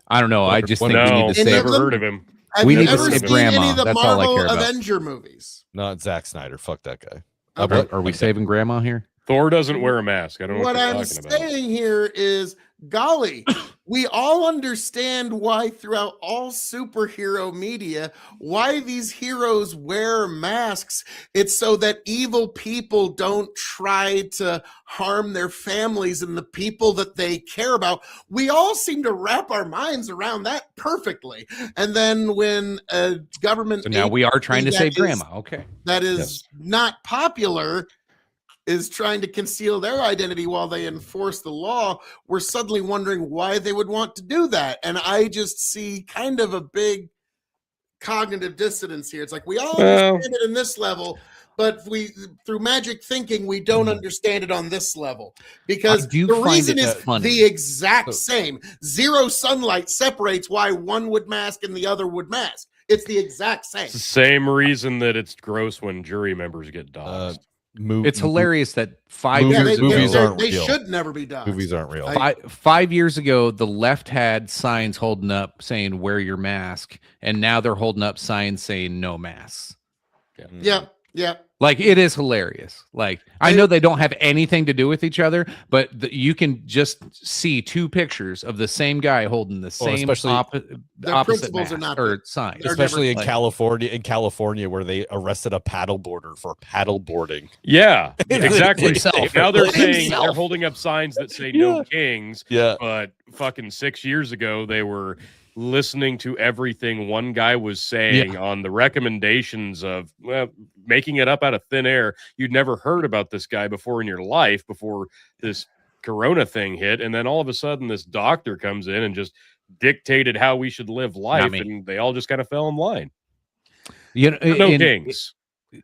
I don't know. I just think we no, need to Any save. of never them? heard of him. Have We you need to ever save seen Grandma. any of the That's all I Marvel care about. Avenger movies? Not Zack Snyder. Fuck that guy. Okay. Are we saving Grandma here? Thor doesn't wear a mask. I don't know what, What you're I'm talking about. saying here is, golly, we all understand why throughout all superhero media, why these heroes wear masks. It's so that evil people don't try to harm their families and the people that they care about. We all seem to wrap our minds around that perfectly. And then when a government So now we are trying to that save is- Grandma. Okay. that is not popular is trying to conceal their identity while they enforce the law, we're suddenly wondering why they would want to do that. And I just see kind of a big cognitive dissonance here. It's like we all Well- understand it in this level, but we through magic thinking we don't understand it on this level because I do the find reason it is funny. the exact same. Zero sunlight separates why one would mask and the other would mask. It's the exact same. It's the same reason that it's gross when jury members get doxxed. It's hilarious that 5 Movies- Yeah, years movies ago, aren't they real. should never be done. Movies aren't real. I- 5 years ago, the left had signs holding up saying "Wear your mask," and now they're holding up signs saying "No masks." Yeah, yeah. Like, it is hilarious. Like, I know they don't have anything to do with each other, but you can just see two pictures of the same guy holding the same especially- Their opposite principles are mast not or the- sign. they're Especially in like- California, where they arrested a paddleboarder for paddleboarding. Yeah, exactly. Himself. Now they're Himself. saying they're holding up signs that say no kings, Yeah, but fucking 6 years ago they were listening to everything one guy was saying on the recommendations of making it up out of thin air. You'd never heard about this guy before in your life before this corona thing hit, and then all of a sudden this doctor comes in and just dictated how we should live life, me. and they all just kind of fell in line. You know, No and- kings.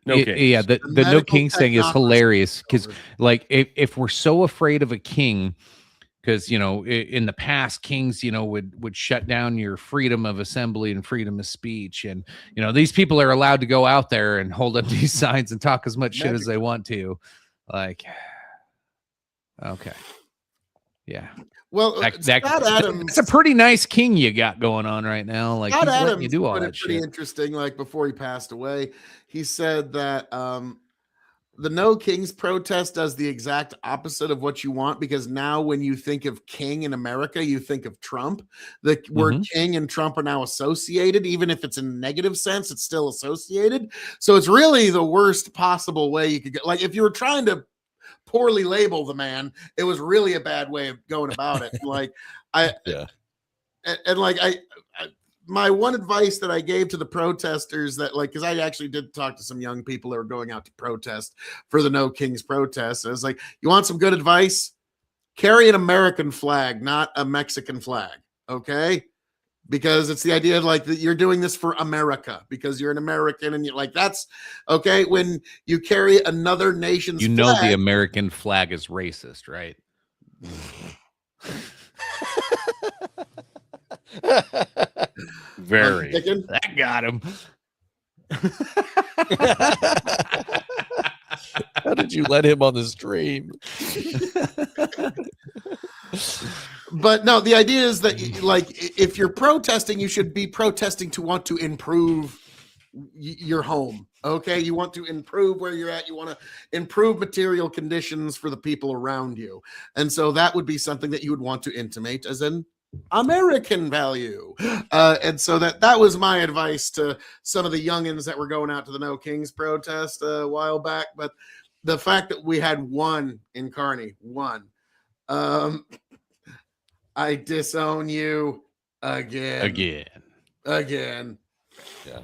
No Yeah, kings. yeah, the no medical kings thing is technocracy hilarious because, over. like, if we're so afraid of a king, because in the past, kings would shut down your freedom of assembly and freedom of speech, and these people are allowed to go out there and hold up these signs and talk as much shit as they want to, like, okay, yeah, Well, that, Scott Adams. it's a pretty nice king you got going on right now. Like, Scott he's letting Adams you do all put that it pretty shit. interesting. Like before he passed away, he said that the No Kings protest does the exact opposite of what you want, because now when you think of king in America, you think of Trump. The word king and Trump are now associated, even if it's in a negative sense, it's still associated. So it's really the worst possible way you could go. Like if you were trying to poorly label the man, it was really a bad way of going about it. Like my one advice that I gave to the protesters, that because I actually did talk to some young people that were going out to protest for the No Kings protest. I was like, you want some good advice? Carry an American flag, not a Mexican flag. Okay. Because it's the idea of like that you're doing this for America because you're an American, and you're like, that's okay. When you carry another nation's The flag, American flag is racist, right? Very. Chicken. That got him. how did you let him on the stream? But no, the idea is that like if you're protesting, you should be protesting to want to improve your home. Okay, you want to improve where you're at. You want to improve material conditions for the people around you, and so that would be something that you would want to intimate as an American value. And so that was my advice to some of the youngins that were going out to the No Kings protest a while back. But the fact that we had one in Kearney, I disown you again. Yeah,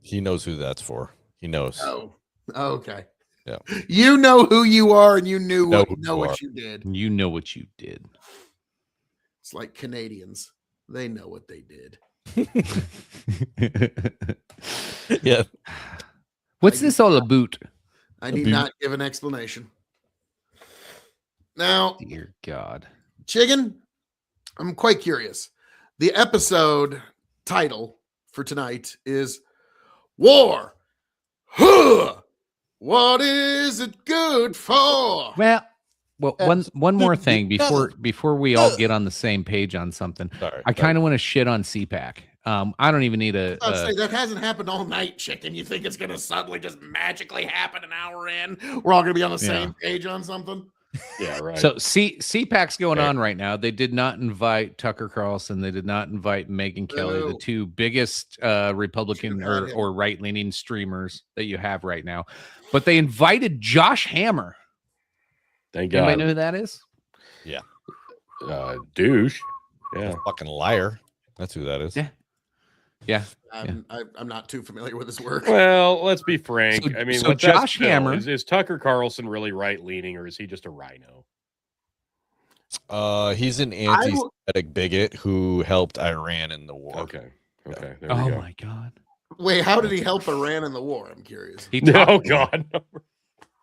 he knows who that's for. He knows. Oh, okay. Yeah. You know who you are, and you know Know what you did. You know what you did. It's like Canadians. They know what they did. Yeah. What's this all about? I need Abu- not give an explanation. Now, Dear God. Chicken, I'm quite curious. The episode title for tonight is War. Huh. What is it good for? Well, one more Absolutely thing before we all get on the same page on something. Sorry. I kind of want to shit on CPAC. I don't even need a. I'd say that hasn't happened all night, Chicken. You think it's going to suddenly just magically happen an hour in? We're all going to be on the same page on something? Yeah, right. So CPAC's going Fair. on right now. They did not invite Tucker Carlson. They did not invite Megyn Kelly, the Boo. two biggest Republican Should've had him. or right-leaning streamers that you have right now. But they invited Josh Hammer. Thank Anybody God. know who that is? Douche. Yeah. Fucking liar. That's who that is. Yeah. Yeah. I'm not too familiar with his work. Well, let's be frank. So- I mean, so with that Josh still, Hammer- is Tucker Carlson really right leaning, or is he just a rhino? He's an I w- anti-Semitic bigot who helped Iran in the war. Okay. Okay. There Oh we go. my God. Wait, how did he help Iran in the war? I'm curious. He No, talked- God. No.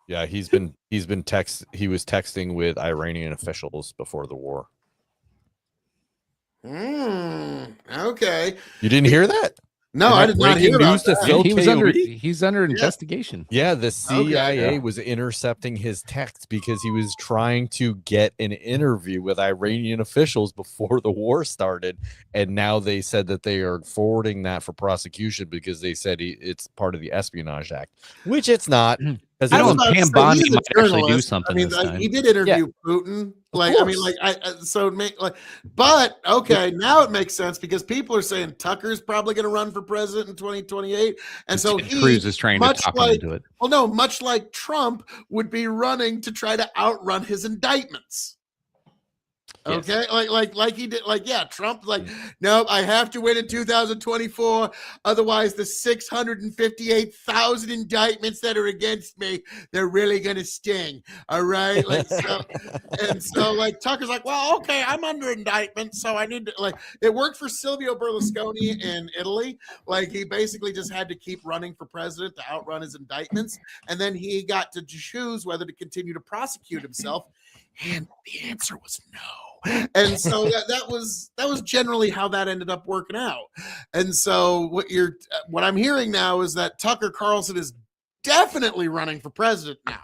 Yeah, he was texting with Iranian officials before the war. Okay. You didn't hear that? No, And I that did not breaking hear about news to that. Phil He was under KOD? he's under investigation. Yeah, the CIA yeah. was intercepting his texts because he was trying to get an interview with Iranian officials before the war started, and now they said that they are forwarding that for prosecution because they said it's part of the Espionage Act, which it's not. Because You I know, was and about to Pam say, Bondi he's a might actually do journalist. something I mean, this like, time. he did interview Putin. Like, I mean, course. like, so make like, but okay, now it makes sense because people are saying Tucker's probably going to run for president in 2028, and so Ted Cruz is trying to much talk him like, into it. well, no, much like Trump would be running to try to outrun his indictments. Yes. Okay, like he did, like, yeah, Trump, like, nope, I have to win in 2024, otherwise the 658,000 indictments that are against me, they're really gonna sting. All right, like, so, and so, like, Tucker's like, well, okay, I'm under indictment, so I need to, like, it worked for Silvio Berlusconi in Italy. Like, he basically just had to keep running for president to outrun his indictments, and then he got to choose whether to continue to prosecute himself, and the answer was no. And so that was generally how that ended up working out. And so what I'm hearing now is that Tucker Carlson is definitely running for president now.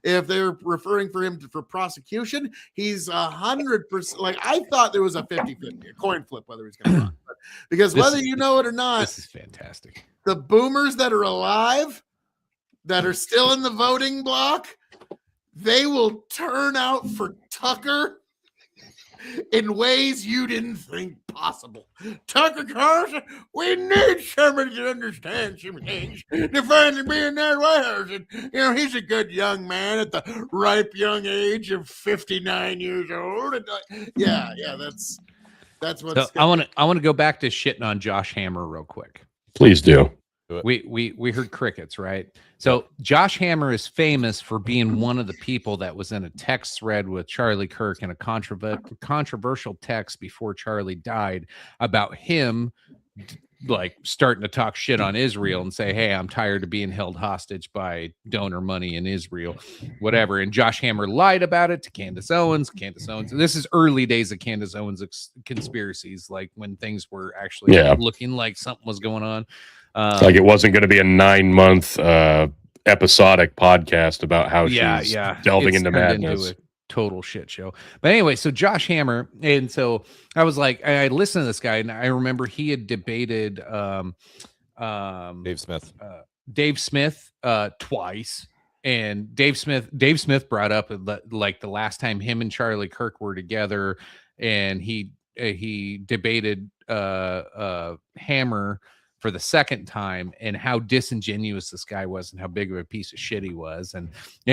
If they're referring for him for prosecution, he's 100%. Like, I thought there was a 50-50, a coin flip whether he's going to run. But because whether you know it or not, This is fantastic. the boomers that are alive, that are still in the voting block, they will turn out for Tucker in ways you didn't think possible. Tucker Carlson, we need somebody to understand some things to finally be in that White House. And, you know, he's a good young man at the ripe young age of 59 years old. And, yeah, that's what's. So I want to go back to shitting on Josh Hammer real quick. Please do. We heard crickets, right? So Josh Hammer is famous for being one of the people that was in a text thread with Charlie Kirk in a controversial text before Charlie died about him like starting to talk shit on Israel and say, hey, I'm tired of being held hostage by donor money in Israel, whatever. And Josh Hammer lied about it to Candace Owens. This is early days of Candace Owens conspiracies, like when things were actually looking like something was going on. Like it wasn't going to be a 9-month episodic podcast about how she's delving into madness. Into a total shit show. But anyway, so Josh Hammer, and so I was like, I listened to this guy, and I remember he had debated Dave Smith twice. And Dave Smith brought up like the last time him and Charlie Kirk were together, and he debated Hammer for the second time, and how disingenuous this guy was and how big of a piece of shit he was. And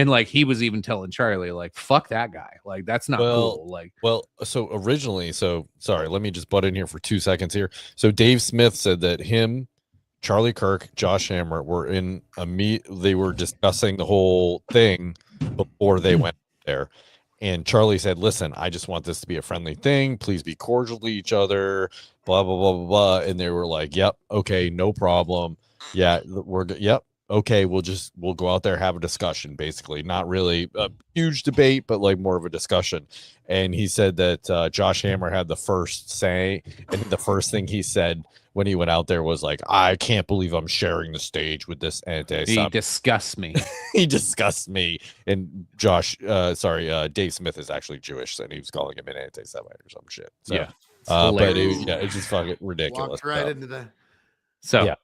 like, he was even telling Charlie, like, fuck that guy. Like, that's not cool. Like, so originally, sorry, let me just butt in here for 2 seconds here. So Dave Smith said that him, Charlie Kirk, Josh Hammer were in they were discussing the whole thing before they went there. And Charlie said, listen, I just want this to be a friendly thing. Please be cordial to each other, blah, blah, blah, blah, blah. And they were like, yep, okay, no problem. Yeah, yep, okay, we'll go out there, have a discussion, basically. Not really a huge debate, but like more of a discussion. And he said that Josh Hammer had the first say. And the first thing he said when he went out there was like, I can't believe I'm sharing the stage with this anti-Semite. He disgusts me. He disgusts me. And Dave Smith is actually Jewish, and he was calling him an anti-Semite or some shit. So, yeah. But it's just fucking ridiculous. Walked right into that. So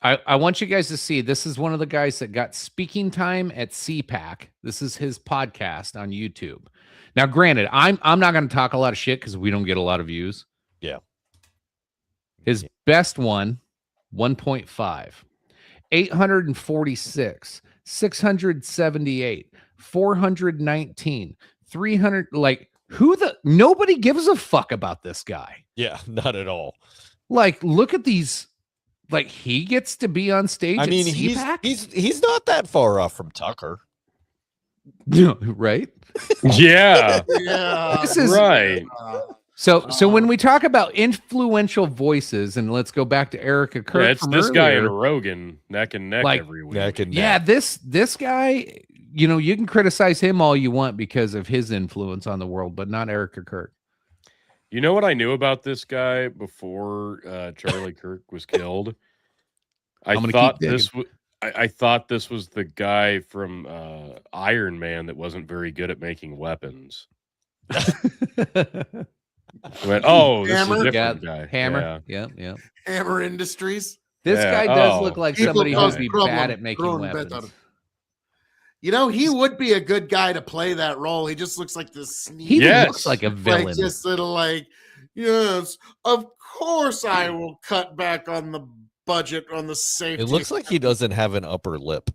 I want you guys to see, this is one of the guys that got speaking time at CPAC. This is his podcast on YouTube. Now, granted, I'm not going to talk a lot of shit because we don't get a lot of views. Yeah. His best one, 1.5, 846, 678, 419, 300. Like, nobody gives a fuck about this guy. Yeah, not at all. Like, look at these. Like, he gets to be on stage. I mean, he's not that far off from Tucker. Right? Yeah. Yeah. This is right. So when we talk about influential voices, and let's go back to Erica Kirk. Yeah, it's from this guy earlier, and Rogan neck and neck Like, every week. Neck and yeah, neck. this guy, you know, you can criticize him all you want because of his influence on the world, but not Erica Kirk. You know what I knew about this guy before Charlie Kirk was killed? I'm gonna thought keep this was. I thought this was the guy from Iron Man that wasn't very good at making weapons. Went, oh, this is a Hammer? different guy. Hammer. Yep. Hammer Industries. This Yeah, guy does oh. look like People somebody cause who'd be problem, bad at making throwing weapons. bets on him. You know, he would be a good guy to play that role. He just looks like this sneaky, He Yes. looks like a villain. like just little like, yes, of course I will cut back on the budget on the safety. It looks like he doesn't have an upper lip.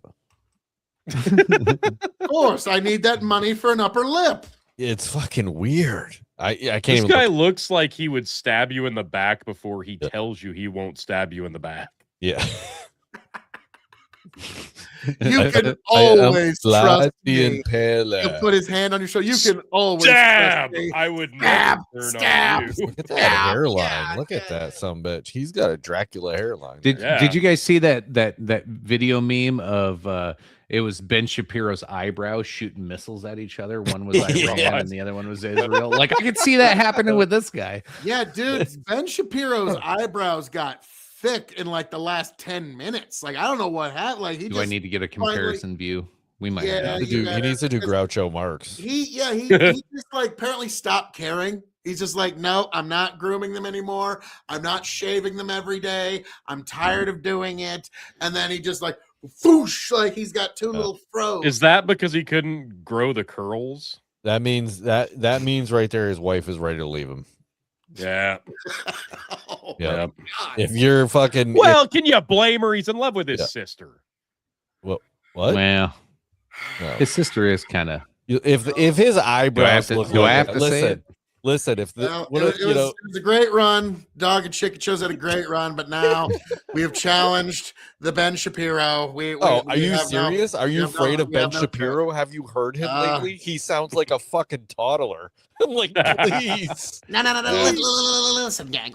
Of course, I need that money for an upper lip. It's fucking weird. I can't This even. guy Look. looks like he would stab you in the back before he tells you he won't stab you in the back. Yeah. You can I am always Vlad trust the me. Impaler. He'll put his hand on your shoulder. You can always Stab! trust me. I would Stab! never turn Stab! on you. Look at that Yeah, hairline. yeah, Look at yeah. that sumbitch. He's got a Dracula hairline. Did Yeah. Did you guys see that video meme of it was Ben Shapiro's eyebrows shooting missiles at each other? One was Iran Yeah. and the other one was Israel. Like I could see that happening with this guy. Yeah, dude, Ben Shapiro's eyebrows got thick in like the last 10 minutes. Like, I don't know what happened. Like, he Do just I need to get a comparison view? We might Yeah, have He to. needs to you do- he gotta- needs to do because Groucho Marx. he just like apparently stopped caring. He's just like, no, I'm not grooming them anymore. I'm not shaving them every day. I'm tired of doing it. And then he just like whoosh, like he's got two little froze. Is that because he couldn't grow the curls? That means right there his wife is ready to leave him. Yeah. Oh, Yeah. Yep. God. If you're fucking Well, can you blame her? He's in love with his Yeah. sister. what? Well, No. his sister is kind of. If his eyebrows to- look do I like have that- to say listen, if the Well, what it, if, it was, it was a great run. Dog and Chicken shows had a great run, but now we have challenged the Ben Shapiro. We are you have no- serious? Are you we have no- afraid of we Ben have no Shapiro? Have you heard him Uh, lately? He sounds like a fucking toddler. I'm like, please No. Listen, gang.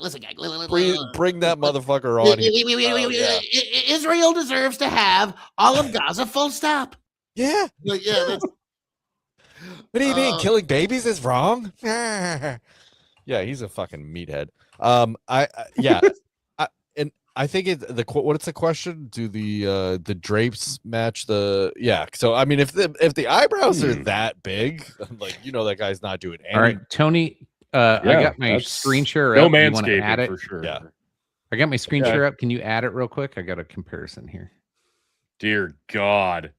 bring that motherfucker on here. Oh, yeah. Israel deserves to have all of Gaza, full stop. Yeah. Like, yeah, that's What do you mean? Uh, Killing babies is wrong? Yeah, he's a fucking meathead. Yeah, and I think what's the question? Do the drapes match the? Yeah. So I mean, if the eyebrows are that big, like that guy's not doing anything. All right, Tony. I Yeah, got my that's screen share No up. You want to add manscaping it? for sure. Yeah. I got my screen Yeah. share up. Can you add it real quick? I got a comparison here. Dear God.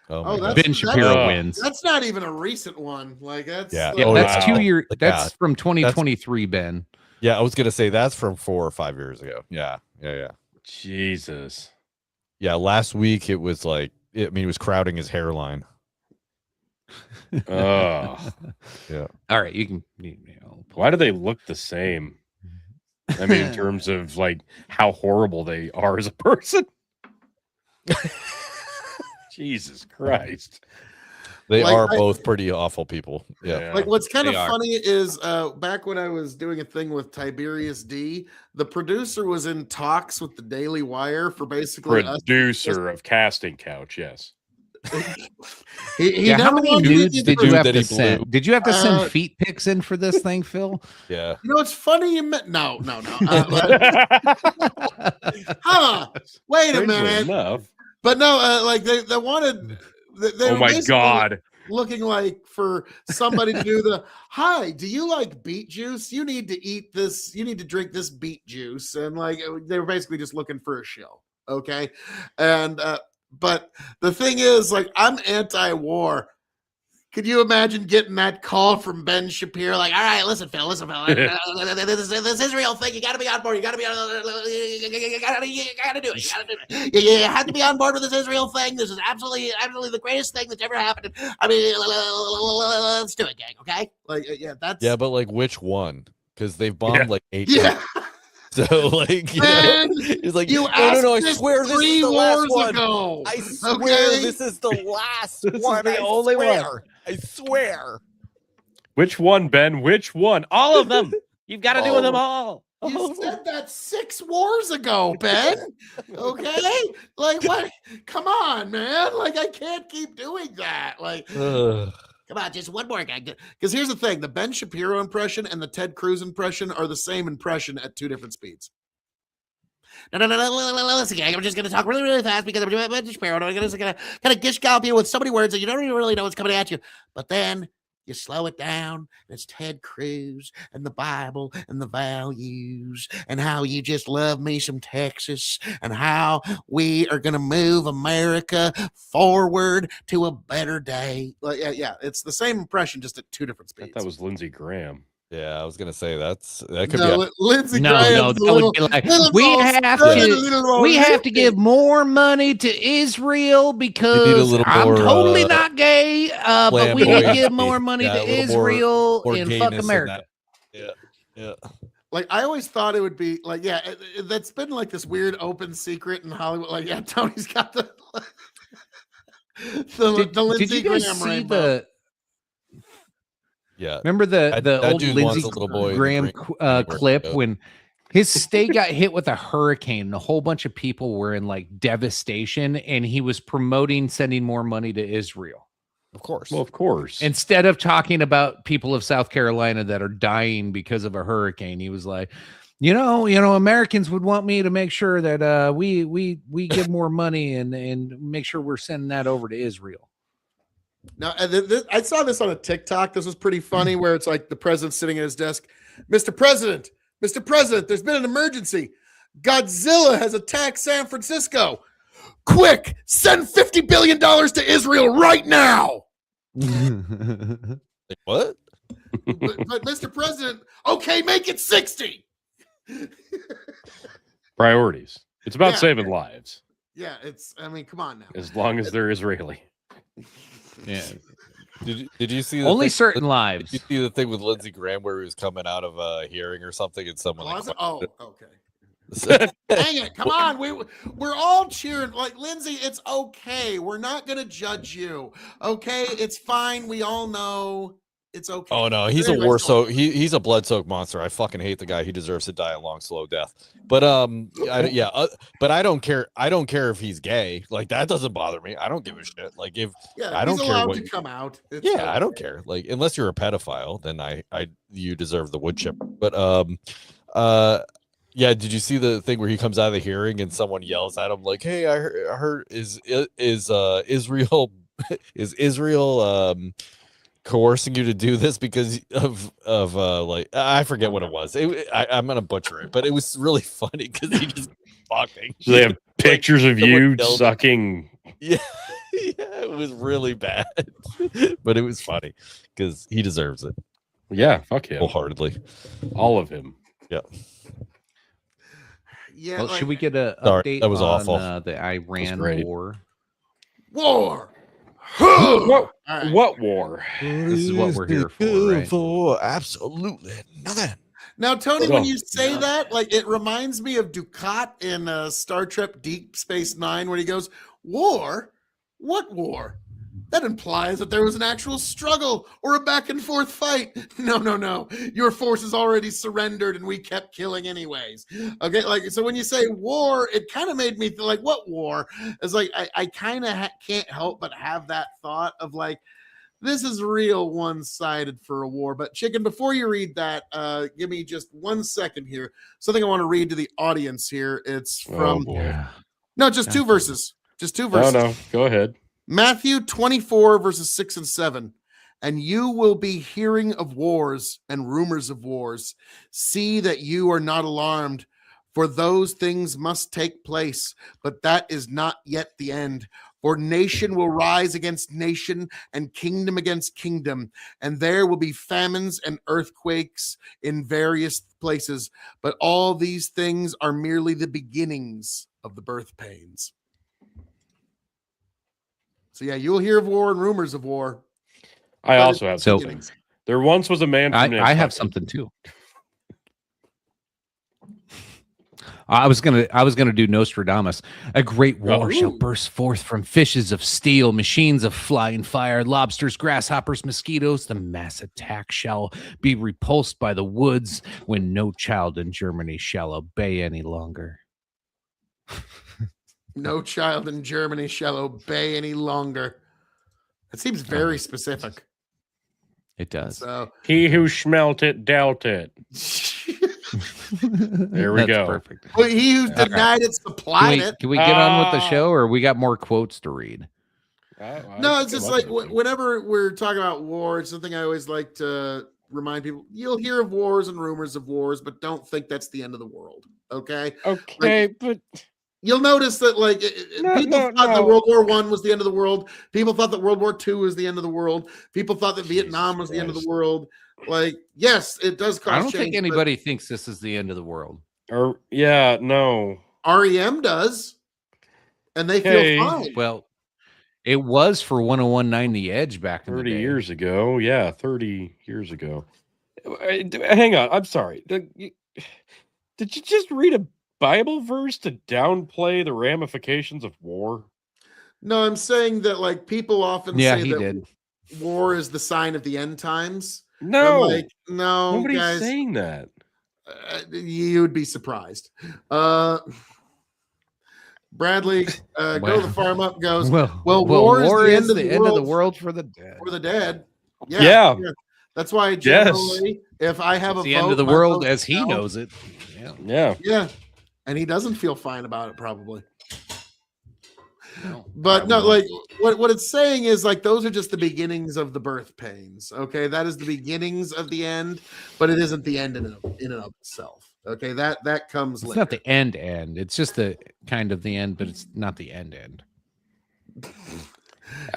Oh, Oh, my that's- God. Ben Shapiro Uh, wins. that's not even a recent one. Like that's Yeah. Yeah, Oh, that's wow. 2 year. Yeah. That's from 2023, Ben. Yeah, I was gonna say that's from 4 or 5 years ago. Yeah. Jesus. Yeah, last week it was like, it was crowding his hairline. Ugh. All right, you can. Why do they look the same? I mean, in terms of like how horrible they are as a person. Jesus Christ. They Like, are I- both pretty awful people. Yeah. Like what's kind of They are. funny is back when I was doing a thing with Tiberius D, the producer was in talks with the Daily Wire for basically us. Producer of Casting Couch, yes. He Yeah, how never many wanted to nudes get did the- you have that to he blew. send? Did you have to send Uh, feet pics in for this thing, Phil? Yeah. You know, it's funny you met. No. Huh? Wait a Strangely minute. enough. But no, like they wanted. They Oh were my basically God. looking like for somebody to do the hi, do you like beet juice? You need to eat this, you need to drink this beet juice. And like they were basically just looking for a shill. Okay. And but the thing is, like, I'm anti-war. Could you imagine getting that call from Ben Shapiro? Like, all right, listen, Phil. This Israel thing, you got to be on board. You got to be on. You got to do it. You got to do it. You have to be on board with this Israel thing. This is absolutely the greatest thing that's ever happened. I mean, let's do it, gang. Okay? Like, yeah, that's Yeah, but like which one? Because they've bombed Yeah. like 8 yeah. times. So like, Man, it's like, you no, asked I this swear this 3 is the last wars one. ago. I swear Okay? this is the last This is one. the I only one. swear. I swear. Which one, Ben? Which one? All of them. You've got to do them all. You said that 6 wars ago, Ben. Okay? Like, what? Come on, man. Like, I can't keep doing that. Like, Ugh. Come on, just one more, gang. because here's the thing, the Ben Shapiro impression and the Ted Cruz impression are the same impression at 2 different speeds. No, listen, I'm just going to talk really, really fast because I'm just paranoid. I'm just going to kind of gish gallop you with so many words that you don't even really know what's coming at you. But then you slow it down, and it's Ted Cruz and the Bible and the values and how you just love me some Texas and how we are going to move America forward to a better day. Like, yeah, it's the same impression, just at two different I thought speeds. that was Lindsey Graham. Yeah, I was gonna say that could No, be. Lindsey No, Graham's that would be like, we have to give more money to Israel because little I'm more, totally not gay, but we need to give flamboyancy. more money Yeah, to a little more- Israel more and fuck gayness in America. that. Yeah. Like, I always thought it would be like, yeah, that's been like this weird open secret in Hollywood. Like, yeah, Tony's got the Did Lindsey you guys Graham see rainbow. Yeah. remember the That old dude Lindsey wants a little boy in the Graham green anywhere clip to go. when his state got hit with a hurricane and a whole bunch of people were in like devastation and he was promoting sending more money to Israel Of course. Well, of course. instead of talking about people of South Carolina that are dying because of a hurricane. He was like, you know, Americans would want me to make sure that we give more money and make sure we're sending that over to Israel. Now, I saw this on a TikTok. This was pretty funny, where it's like the president sitting at his desk. Mr. President, there's been an emergency. Godzilla has attacked San Francisco. Quick, send $50 billion to Israel right now. Like, what? But Mr. President, okay, make it 60. Priorities. It's about Yeah. saving lives, Yeah, I mean, come on now. as long as they're Israeli. Yeah, Did you see the only thing- certain Did lives. you see the thing with Lindsey Graham where he was coming out of a hearing or something and someone like, Closet? Oh, okay. questioned it? Dang it. Come on. We're all cheering. Like, Lindsay, it's okay. We're not going to judge you. Okay. It's fine. We all know it's okay. Oh no, he's Anyway, a war so- soak. He's a blood soaked monster. I fucking hate the guy. He deserves to die a long, slow death. But but I don't care. I don't care if he's gay. Like, that doesn't bother me. I don't give a shit. Like, if Yeah, I don't he's care allowed what to you- come out. It's yeah, I don't okay. care. Like, unless you're a pedophile, then you deserve the wood chip. But yeah, did you see the thing where he comes out of the hearing and someone yells at him like, "Hey, I heard is Israel is Israel coercing you to do this because of like, I forget what it was. I'm gonna butcher it, but it was really funny because he just talking. So they have pictures of someone you yelled- sucking. Yeah, yeah, it was really bad, but it was funny because he deserves it Yeah, fuck him. wholeheartedly. All of him. Yeah. Well, like, should we get a Sorry, update that was on awful. The Iran great. war? war? What? All right. What war? This is what we're here for, right? For absolutely nothing. Now, Tony, when Oh, you say yeah. that, like, it reminds me of Dukat in Star Trek Deep Space Nine, where he goes, "War? What war? That implies that there was an actual struggle or a back and forth fight. No. Your forces already surrendered and we kept killing anyways." Okay, like, so when you say war, it kind of made me feel like, what war? It's like, I kind of can't help but have that thought of like, this is real one-sided for a war. But Chicken, before you read that, give me just 1 second here. Something I want to read to the audience here. It's from, boy. no, just two verses. Just two No, verses. no. Go ahead. Matthew 24, verses 6 and 7. And you will be hearing of wars and rumors of wars. See that you are not alarmed, for those things must take place, but that is not yet the end. For nation will rise against nation and kingdom against kingdom, and there will be famines and earthquakes in various places. But all these things are merely the beginnings of the birth pains. So yeah, you'll hear of war and rumors of war. I But also have it's So- something. There once was a man from I have Nantucket. something too. I was gonna do Nostradamus. A great war shall Ooh. burst forth from fishes of steel, machines of flying fire, lobsters, grasshoppers, mosquitoes. The mass attack shall be repulsed by the woods when no child in Germany shall obey any longer. No child in Germany shall obey any longer. It seems very specific. It does. So He who smelt it dealt it. There we That's go. Perfect. Well, he who right. denied it supplied it. Can we get on with the show, or we got more quotes to read? No, it's just like whenever we're talking about war, it's something I always like to remind people. You'll hear of wars and rumors of wars, but don't think that's the end of the world. Okay. Okay, but You'll notice that like people thought that World War I was the end of the world. People thought that World War II was the end of the world. People thought that Vietnam was the end of the world. Like, yes, it does cause I don't change, think anybody thinks this is the end of the world. or yeah, no. REM does, and they Okay. feel fine. Well, it was for 1019 The Edge back in the 30 day. years ago. Yeah, 30 years ago. Hang on. I'm sorry. Did you just read a Bible verse to downplay the ramifications of war? No, I'm saying that like people often Yeah, say he that did. war is the sign of the end times. No, I'm like, no, nobody's guys, saying that. you'd be surprised. Bradley, go to the farm up goes, well, war is the end of the world for the dead. for the dead. Yeah. That's why generally, if I have It's a the vote, end of the my world vote as he counts. knows it. Yeah. Yeah. Yeah, and he doesn't feel fine about it probably. No, But no, probably. like what it's saying is like those are just the beginnings of the birth pains. Okay, that is the beginnings of the end, but it isn't the end in and of itself. Okay, that comes It's later. not the end. It's just the kind of the end, but it's not the end.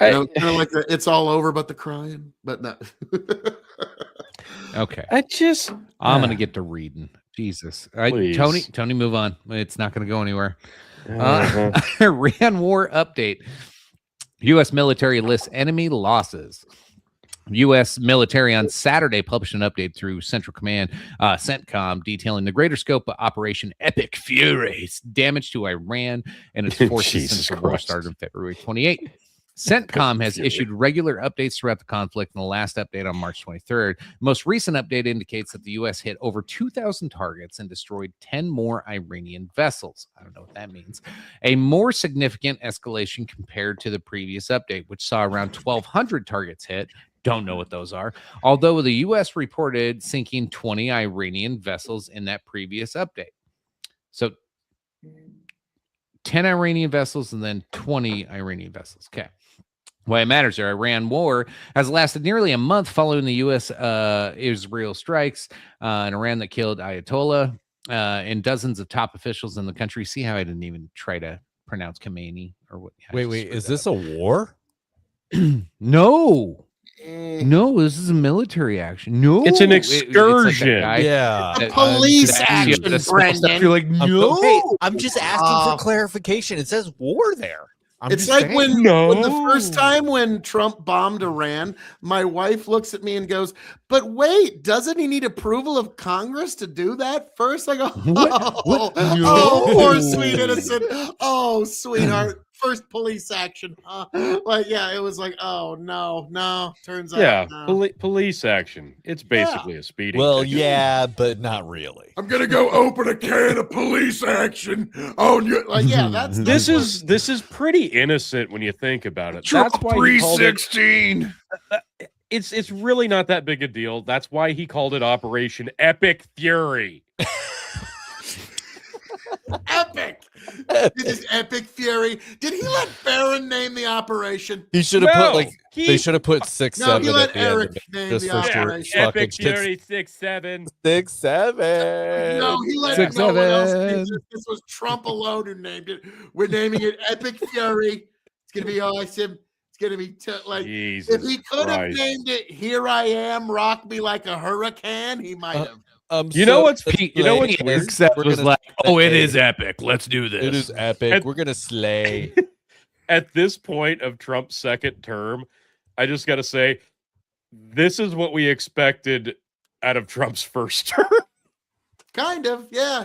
You know, kind of like the, it's all over, but the crying. But no. Okay. I'm I'm gonna get to reading. Jesus. All right, Please. Tony, move on. It's not gonna go anywhere. Uh-huh. Iran war update. U.S. military lists enemy losses. U.S. military on Saturday published an update through Central Command, CENTCOM, detailing the greater scope of Operation Epic Fury's damage to Iran and its forces Jesus since the war Christ. started on February 28th. CENTCOM has issued regular updates throughout the conflict, and the last update on March 23rd. The most recent update indicates that the U.S. hit over 2,000 targets and destroyed 10 more Iranian vessels. I don't know what that means. A more significant escalation compared to the previous update, which saw around 1,200 targets hit. Don't know what those are. Although the U.S. reported sinking 20 Iranian vessels in that previous update. So 10 Iranian vessels and then 20 Iranian vessels. Okay. Why it matters there, Iran war has lasted nearly a month following the U.S. Israel strikes in Iran that killed Ayatollah and dozens of top officials in the country. See how I didn't even try to pronounce Khomeini or what? Wait, is this a war? No. No, this is a military action. No, It's an like that excursion. guy Yeah. A police action, that small stuff, Brendan. You're like, no. Hey, I'm just asking for clarification. It says war there. I'm It's just like saying. when the first No. time when Trump bombed Iran, my wife looks at me and goes, "But wait, doesn't he need approval of Congress to do that first?" I go, What? "Oh, poor No. sweet innocent. Oh, sweetheart, first police action." Like, yeah, it was like, "Oh no." Turns out, Yeah, no. police action. It's basically a speeding. Well, ticket. yeah, but not really. I'm gonna go open a can of police action. Oh, like, yeah, that's This is pretty innocent when you think about it. That's why he called it, 316. it's really not that big a deal. That's why he called it Operation Epic Fury. epic. This is epic fury. Did he let Barron name the operation? He should have put like he- they should have put 6 No, 7 he at let the end Eric of it. name Just the for sure. operation. Fucking Epic shit. Fury 6-7. 6 7. No, he let 6, no one else 7. name it. This was Trump alone who named it. We're naming it Epic Fury. It's gonna be awesome. It's gonna be like Jesus if he could have Christ. named it "Here I Am, Rock Me Like a Hurricane," he might have. You know what's weird? Except We're was gonna like, Oh, it is epic. Let's do this. It is epic. And- We're gonna slay. At this point of Trump's second term, I just got to say, this is what we expected out of Trump's first term. Kind of, yeah.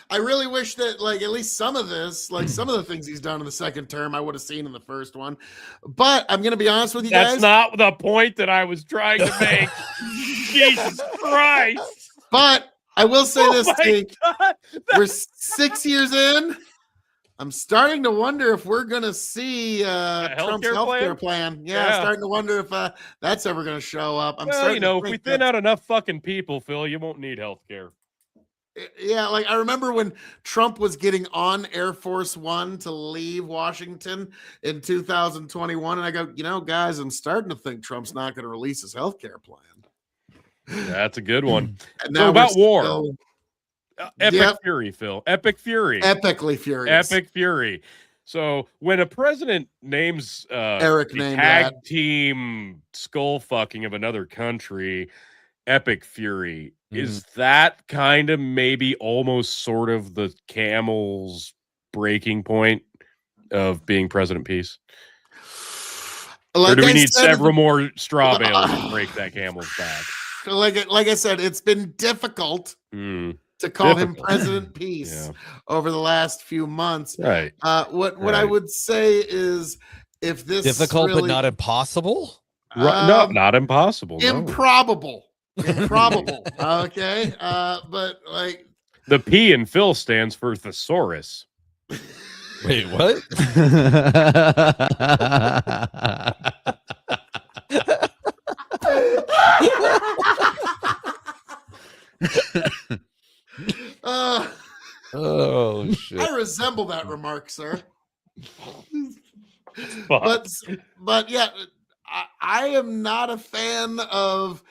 I really wish that, like, at least some of this, like some of the things he's done in the second term, I would have seen in the first one. But I'm gonna be honest with you That's guys. not the point that I was trying to make. Jesus Christ. But I will say Oh this, my Steve. God. We're 6 years in. I'm starting to wonder if we're gonna see Trump's healthcare healthcare plan. Yeah, Yeah. starting to wonder if that's ever gonna show up. I'm Well, starting you know, to if we think thin that's- out enough fucking people, Phil, you won't need health care. Yeah, like I remember when Trump was getting on Air Force One to leave Washington in 2021, and I go, guys, I'm starting to think Trump's not going to release his health care plan. That's a good one. And So we're about war. still Epic Yep. fury, Phil. Epic fury. epically furious. Epic fury. So when a president names Eric the named tag that. team skull fucking of another country, epic fury, is that kind of maybe almost sort of the camel's breaking point of being President Peace? Or do we need several more straw bales to break that camel's back? Like I said, it's been difficult Hmm. to call him Difficult. President Peace Yeah. over the last few months. Right. What I Right. would say is, if this Difficult, really, but not impossible. No, not impossible. No. improbable. Okay, but like The P in Phil stands for thesaurus. Wait, what? Oh shit! I resemble that remark, sir. Fuck. But yeah, I am not a fan of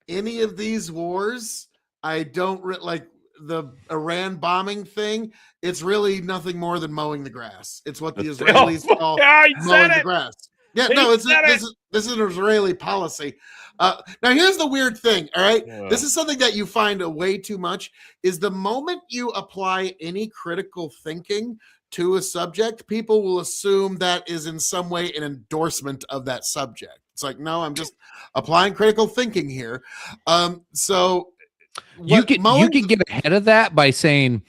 any of these wars. I don't like the Iran bombing thing. It's really nothing more than mowing the grass. It's what the Israelis call Yeah, he mowing said the it. grass. Yeah, He no, said it. this is an Israeli policy. Now here's the weird thing. All right, Yeah. this is something that you find way too much. Is the moment you apply any critical thinking to a subject, people will assume that is in some way an endorsement of that subject. It's like, no, I'm just applying critical thinking here. So You can get ahead of that by saying,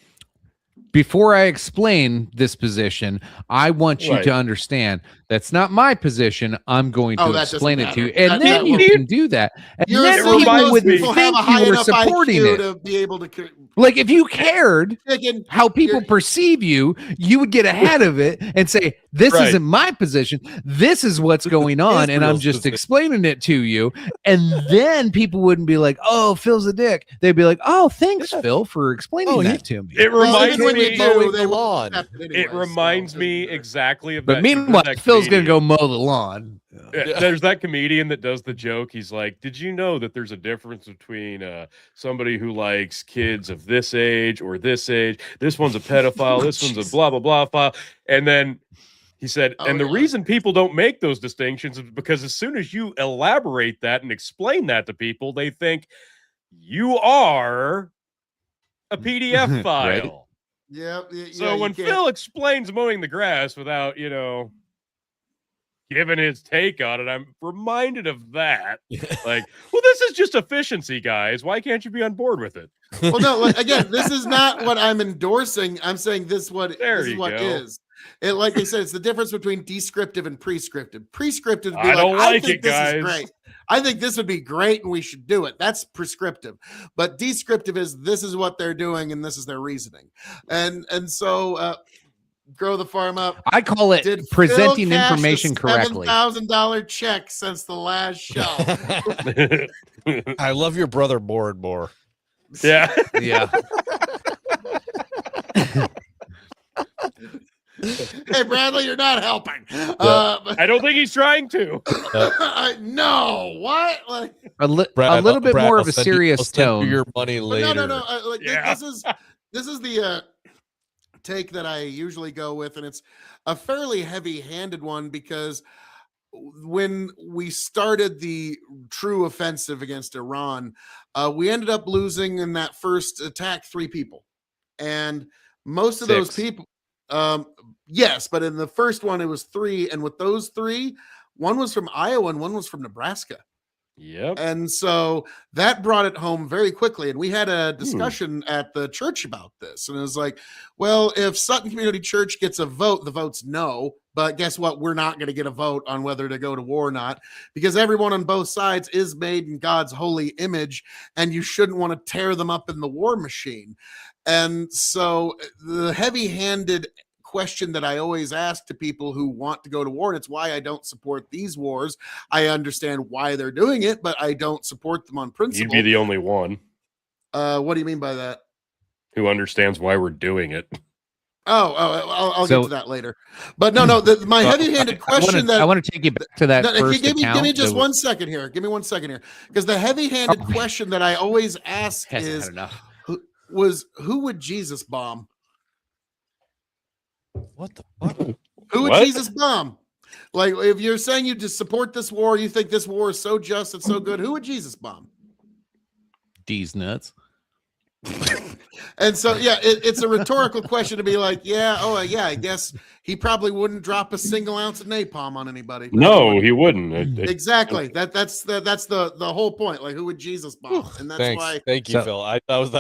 before I explain this position, I want you Right. to understand that's not my position. I'm going Oh, to that doesn't explain it to you, matter. and That- then that you will- can do that. And You're then assuming people most wouldn't people have think a high you were enough supporting IQ it. to be able to. Like, if you cared Thinking, how people You're- perceive you, you would get ahead of it and say, this Right. isn't my position. This is what's going on. And I'm Israel's just position. explaining it to you. And then people wouldn't be like, oh, Phil's a dick. They'd be like, oh, thanks, Phil, for explaining Oh, that to me. It Well, reminds even when me. you mowing do, the they will lawn. accept it It anyways, so reminds it me doesn't matter. exactly of But that. meanwhile, that Phil's going to comedian. go mow the lawn. Yeah, there's that comedian that does the joke. He's like, "Did you know that there's a difference between somebody who likes kids of this age or this age? This one's a pedophile. This one's a blah blah blah file." And then he said, Oh, "And the yeah. reason people don't make those distinctions is because as soon as you elaborate that and explain that to people, they think you are a PDF Right. file." Yep. So when Phil explains mowing the grass without, giving his take on it, I'm reminded of that. Like, well, this is just efficiency, guys. Why can't you be on board with it? Well, no, like, again, this is not what I'm endorsing. I'm saying this There is you what go. is. It, like I said, it's the difference between descriptive and prescriptive. Prescriptive would be I don't like think it, this guys. is great. I think this would be great and we should do it. That's prescriptive. But descriptive is this is what they're doing and this is their reasoning. And so grow the farm up. I call it Did presenting Phil cash information the correctly. $7,000 check since the last show. I love your brother more and more. Yeah. Yeah. Hey, Bradley, you're not helping. I don't think he's trying to. No, what? Like, A Brad, little bit Brad, more I'll of a send you- serious I'll send you tone. your money but later. no. Like, Yeah. this is the take that I usually go with, and it's a fairly heavy-handed one because when we started the true offensive against Iran, we ended up losing in that first attack 3 people, and most of those 6. people, yes, but in the first one it was 3, and with those 3, one was from Iowa and one was from Nebraska. Yep. And so that brought it home very quickly. And we had a discussion at the church about this. And it was like, well, if Sutton Community Church gets a vote, the vote's no. But guess what? We're not going to get a vote on whether to go to war or not, because everyone on both sides is made in God's holy image, and you shouldn't want to tear them up in the war machine. And so the heavy-handed question that I always ask to people who want to go to war, and it's why I don't support these wars. I understand why they're doing it, but I don't support them on You'd principle. be the only one. What do you mean by that? who understands why we're doing it. I'll So- get to that later. But no, my heavy-handed question I want to take you back to that No, if you first give me account. just that 1 second here. Give me 1 second here, because the heavy-handed question that I always ask hasn't is, had enough. who would Jesus bomb? What the fuck? Who would What? Jesus bomb? Like, if you're saying you just support this war, you think this war is so just and so good, who would Jesus bomb? D's nuts. And so, yeah, it's a rhetorical question to be like, I guess he probably wouldn't drop a single ounce of napalm on anybody. No, he wouldn't. Exactly. That's the whole point. Like, who would Jesus bomb? And that's Thanks. why. Thank you, So- Phil. I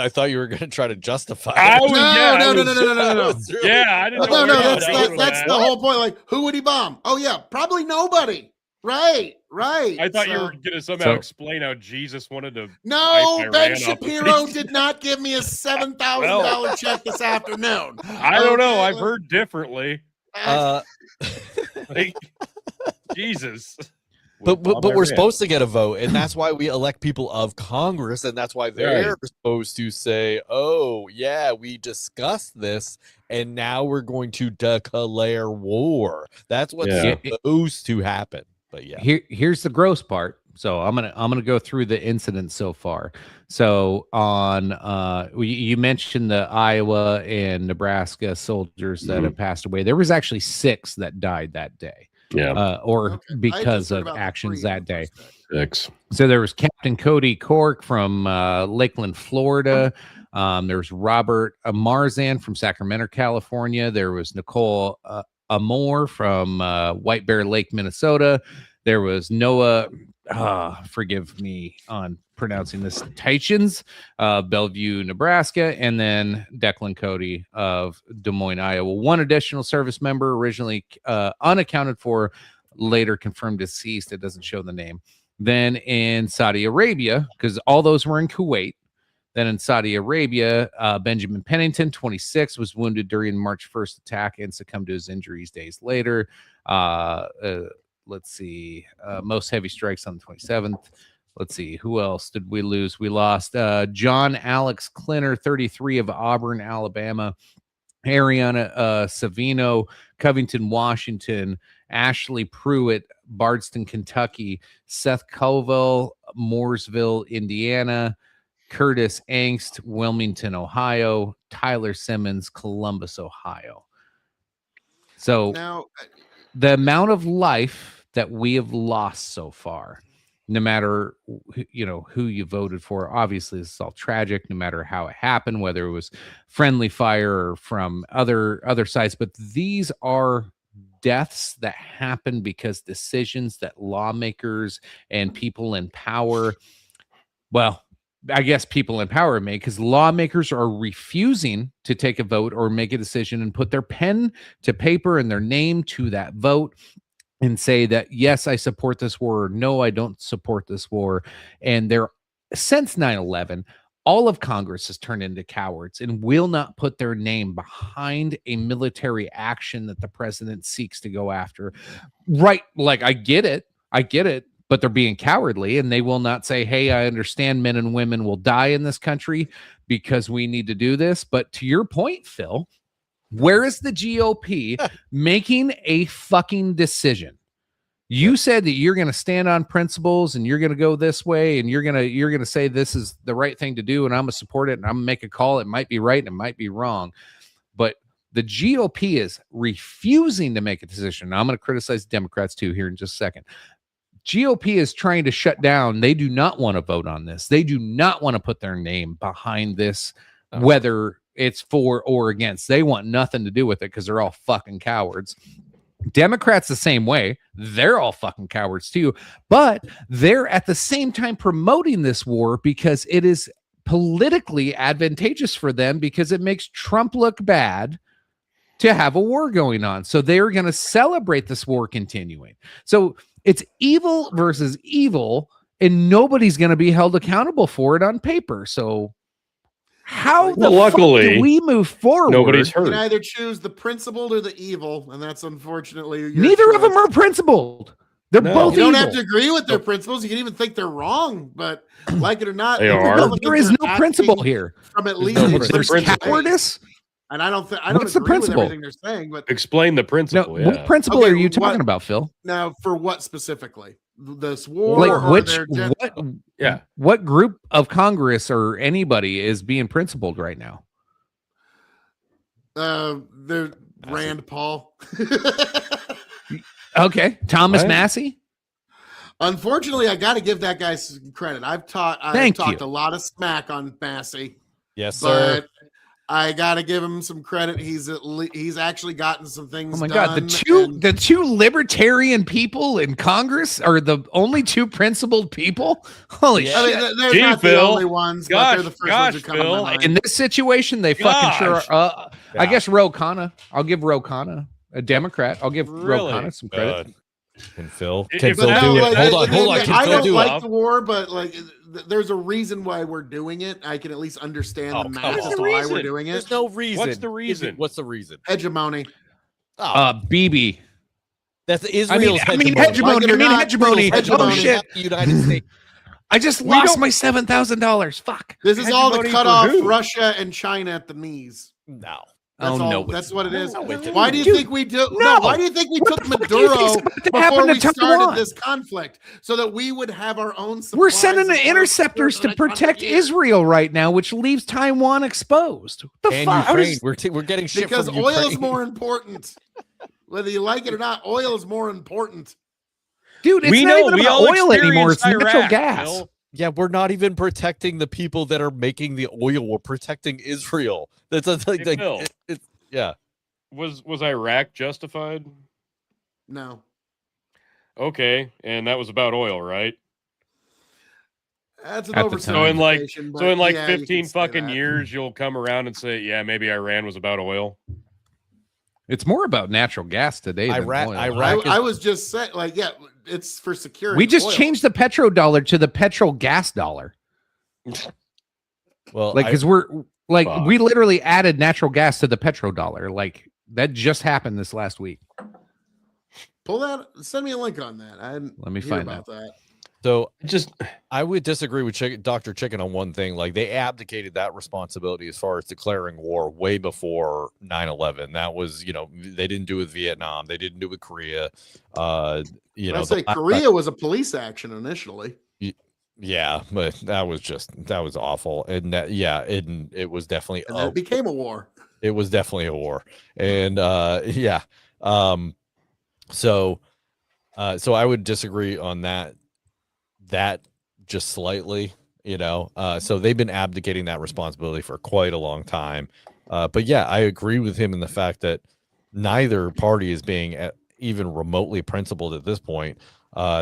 thought you were going to try to justify I it. was- No, yeah, I no, was- no. Yeah, I didn't know. No, where you were that's going with that's that. the whole point. Like, who would he bomb? Oh yeah, probably nobody. Right. I thought you So- were going to somehow So- explain how Jesus wanted to. No, Iran Ben off the Shapiro face. did not give me a $7,000 check this afternoon. I don't know. Okay, I've like- heard differently. Uh, Like, Jesus. but Bob we're Iran. supposed to get a vote, and that's why we elect people of Congress, and that's why they're supposed to say, "Oh, yeah, we discussed this, and now we're going to declare war." That's what's Yeah. supposed to happen. But yeah, Here's the gross part. So I'm gonna go through the incidents so far. So on you mentioned the Iowa and Nebraska soldiers that have passed away. There was actually 6 that died that day, Yeah. or Okay. I because just heard of about the actions 3 that in the day. first day. 6. So there was Captain Cody Cork from Lakeland, Florida. There was Robert Marzan from Sacramento, California. There was Nicole Amore from White Bear Lake, Minnesota. There was Noah, forgive me on pronouncing this, Teichens, Bellevue, Nebraska, and then Declan Cody of Des Moines, Iowa. One additional service member, originally unaccounted for, later confirmed deceased. It doesn't show the name. Then in Saudi Arabia, because all those were in Kuwait. Then in Saudi Arabia, Benjamin Pennington, 26, was wounded during March 1st attack and succumbed to his injuries days later. Let's see. Most heavy strikes on the 27th. Let's see. Who else did we lose? We lost John Alex Clinner, 33, of Auburn, Alabama. Ariana Savino, Covington, Washington. Ashley Pruitt, Bardstown, Kentucky. Seth Colville, Mooresville, Indiana. Curtis Angst, Wilmington, Ohio. Tyler Simmons, Columbus, Ohio. So Now, the amount of life that we have lost so far, no matter who you voted for, obviously this is all tragic, no matter how it happened, whether it was friendly fire or from other sides, but these are deaths that happen because decisions that lawmakers and people in power, well, I guess people in power make, because lawmakers are refusing to take a vote or make a decision and put their pen to paper and their name to that vote and say that, yes, I support this war, or no, I don't support this war. And they're, since 9/11, all of Congress has turned into cowards and will not put their name behind a military action that the president seeks to go after. Right. Like, I get it, but they're being cowardly, and they will not say, hey, I understand men and women will die in this country because we need to do this. But to your point, Phil, where is the GOP making a fucking decision? You said that you're going to stand on principles and you're going to go this way and you're going to say this is the right thing to do and I'm going to support it and I'm going to make a call. It might be right and it might be wrong. But the GOP is refusing to make a decision. Now, I'm going to criticize Democrats too here in just a second. GOP is trying to shut down. They do not want to vote on this. They do not want to put their name behind this, whether it's for or against. They want nothing to do with it because they're all fucking cowards. Democrats the same way. They're all fucking cowards too. But they're at the same time promoting this war because it is politically advantageous for them, because it makes Trump look bad to have a war going on. So they're going to celebrate this war continuing. So it's evil versus evil, and nobody's going to be held accountable for it on paper. So how the fuck luckily, do we move forward? Nobody's you can hurt. either choose the principled or the evil, and that's unfortunately your Neither of them choice. are principled. They're No. both You don't evil. have to agree with their principles. You can even think they're wrong, but like it or not, They the are. No, Republicans there is are no principle acting here. From at There's least no a principle. There's certain way. cowardice. And I don't agree What's the with principle? everything they're saying. But Explain the No, principle. what Yeah. principle Okay, are you what- talking about, Phil? now, for what specifically? This war, Like or which their agenda? Yeah. what group of Congress or anybody is being principled right now? The Rand Paul. Okay, Thomas What? Massey. Unfortunately, I got to give that guy some credit. I've talked Thank a you. lot of smack on Massey, Yes, sir. but I got to give him some credit. He's actually gotten some things. Oh my God, done, the two libertarian people in Congress are the only two principled people. Holy Yeah. I shit! mean, they're Gee, not the Phil. only ones, but Gosh, they're the first gosh, ones who come to Phil. my mind. In this situation, they fucking sure. Gosh. I Yeah. guess Ro Khanna. I'll give Ro Khanna, a Democrat. I'll give Ro Really? Khanna some credit. Can Phil? If Can But Phil now, do it? like, Hold on. I Can Phil don't do like it? the war, but like, there's a reason why we're doing it. I can at least understand Oh, the come math on. as to why we're doing it. There's no reason. What's the reason? What's the reason? Hegemony. BB. That's I Israel's mean hegemony. hegemony. I mean hegemony. Hegemony. Oh shit! The United States. I just We lost don't- my $7,000. Fuck. This is all to Hegemony cut for off who? Russia and China at the knees. No. That's Oh, all. no, That's it's what it is. not. No, it's Why do you Dude, think we do? no. Why do you think we What took the fuck do you think's Maduro about to before happen we to started Taiwan? this conflict, so that we would have our own? We're supplies sending of the oil interceptors for to the next 100 protect years. Israel right now, which leaves Taiwan exposed. What the And fuck? Ukraine. We're getting shit Because from oil is Ukraine. more important. Whether you like it or not, oil is more important. Dude, it's we not know. even We about all oil anymore. It's experienced natural Iraq, gas. Phil. Yeah, we're not even protecting the people that are making the oil. We're protecting Israel. That's like, Hey, Phil. it's yeah. Was Iraq justified? No, Okay, and that was about oil, right? that's an At the time. So in like oversimplification, but so in like yeah, you 15 can say fucking that. years, you'll come around and say, yeah, maybe Iran was about oil. It's more about natural gas today than Iraq- oil. Iraq- I was just saying, like, yeah, it's for security. We just oil. changed the petrodollar to the petrol gas dollar. Well, Like, because we're like, Fuck. we literally added natural gas to the petrodollar. Like, that just happened this last week. Pull that. Send me a link on that. I didn't Let me hear find about that. so Just I would disagree with Dr. Chicken on one thing. Like they abdicated that responsibility as far as declaring war way before 9/11. That was, they didn't do it with Vietnam. They didn't do it with Korea. I The say last- Korea was a police action initially. Yeah, but that was awful. And that, yeah, it was definitely And then it became a war. it was definitely a war. And yeah. So I would disagree on that just slightly, so they've been abdicating that responsibility for quite a long time. But yeah, I agree with him in the fact that neither party is being even remotely principled at this point.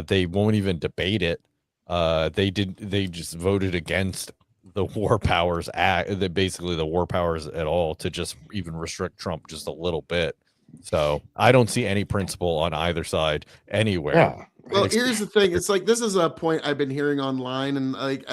They won't even debate it. They just voted against the War Powers Act, basically the War Powers at all, to just even restrict Trump just a little bit. So I don't see any principle on either side anywhere. yeah. Well, here's the thing. It's like this is a point I've been hearing online, and like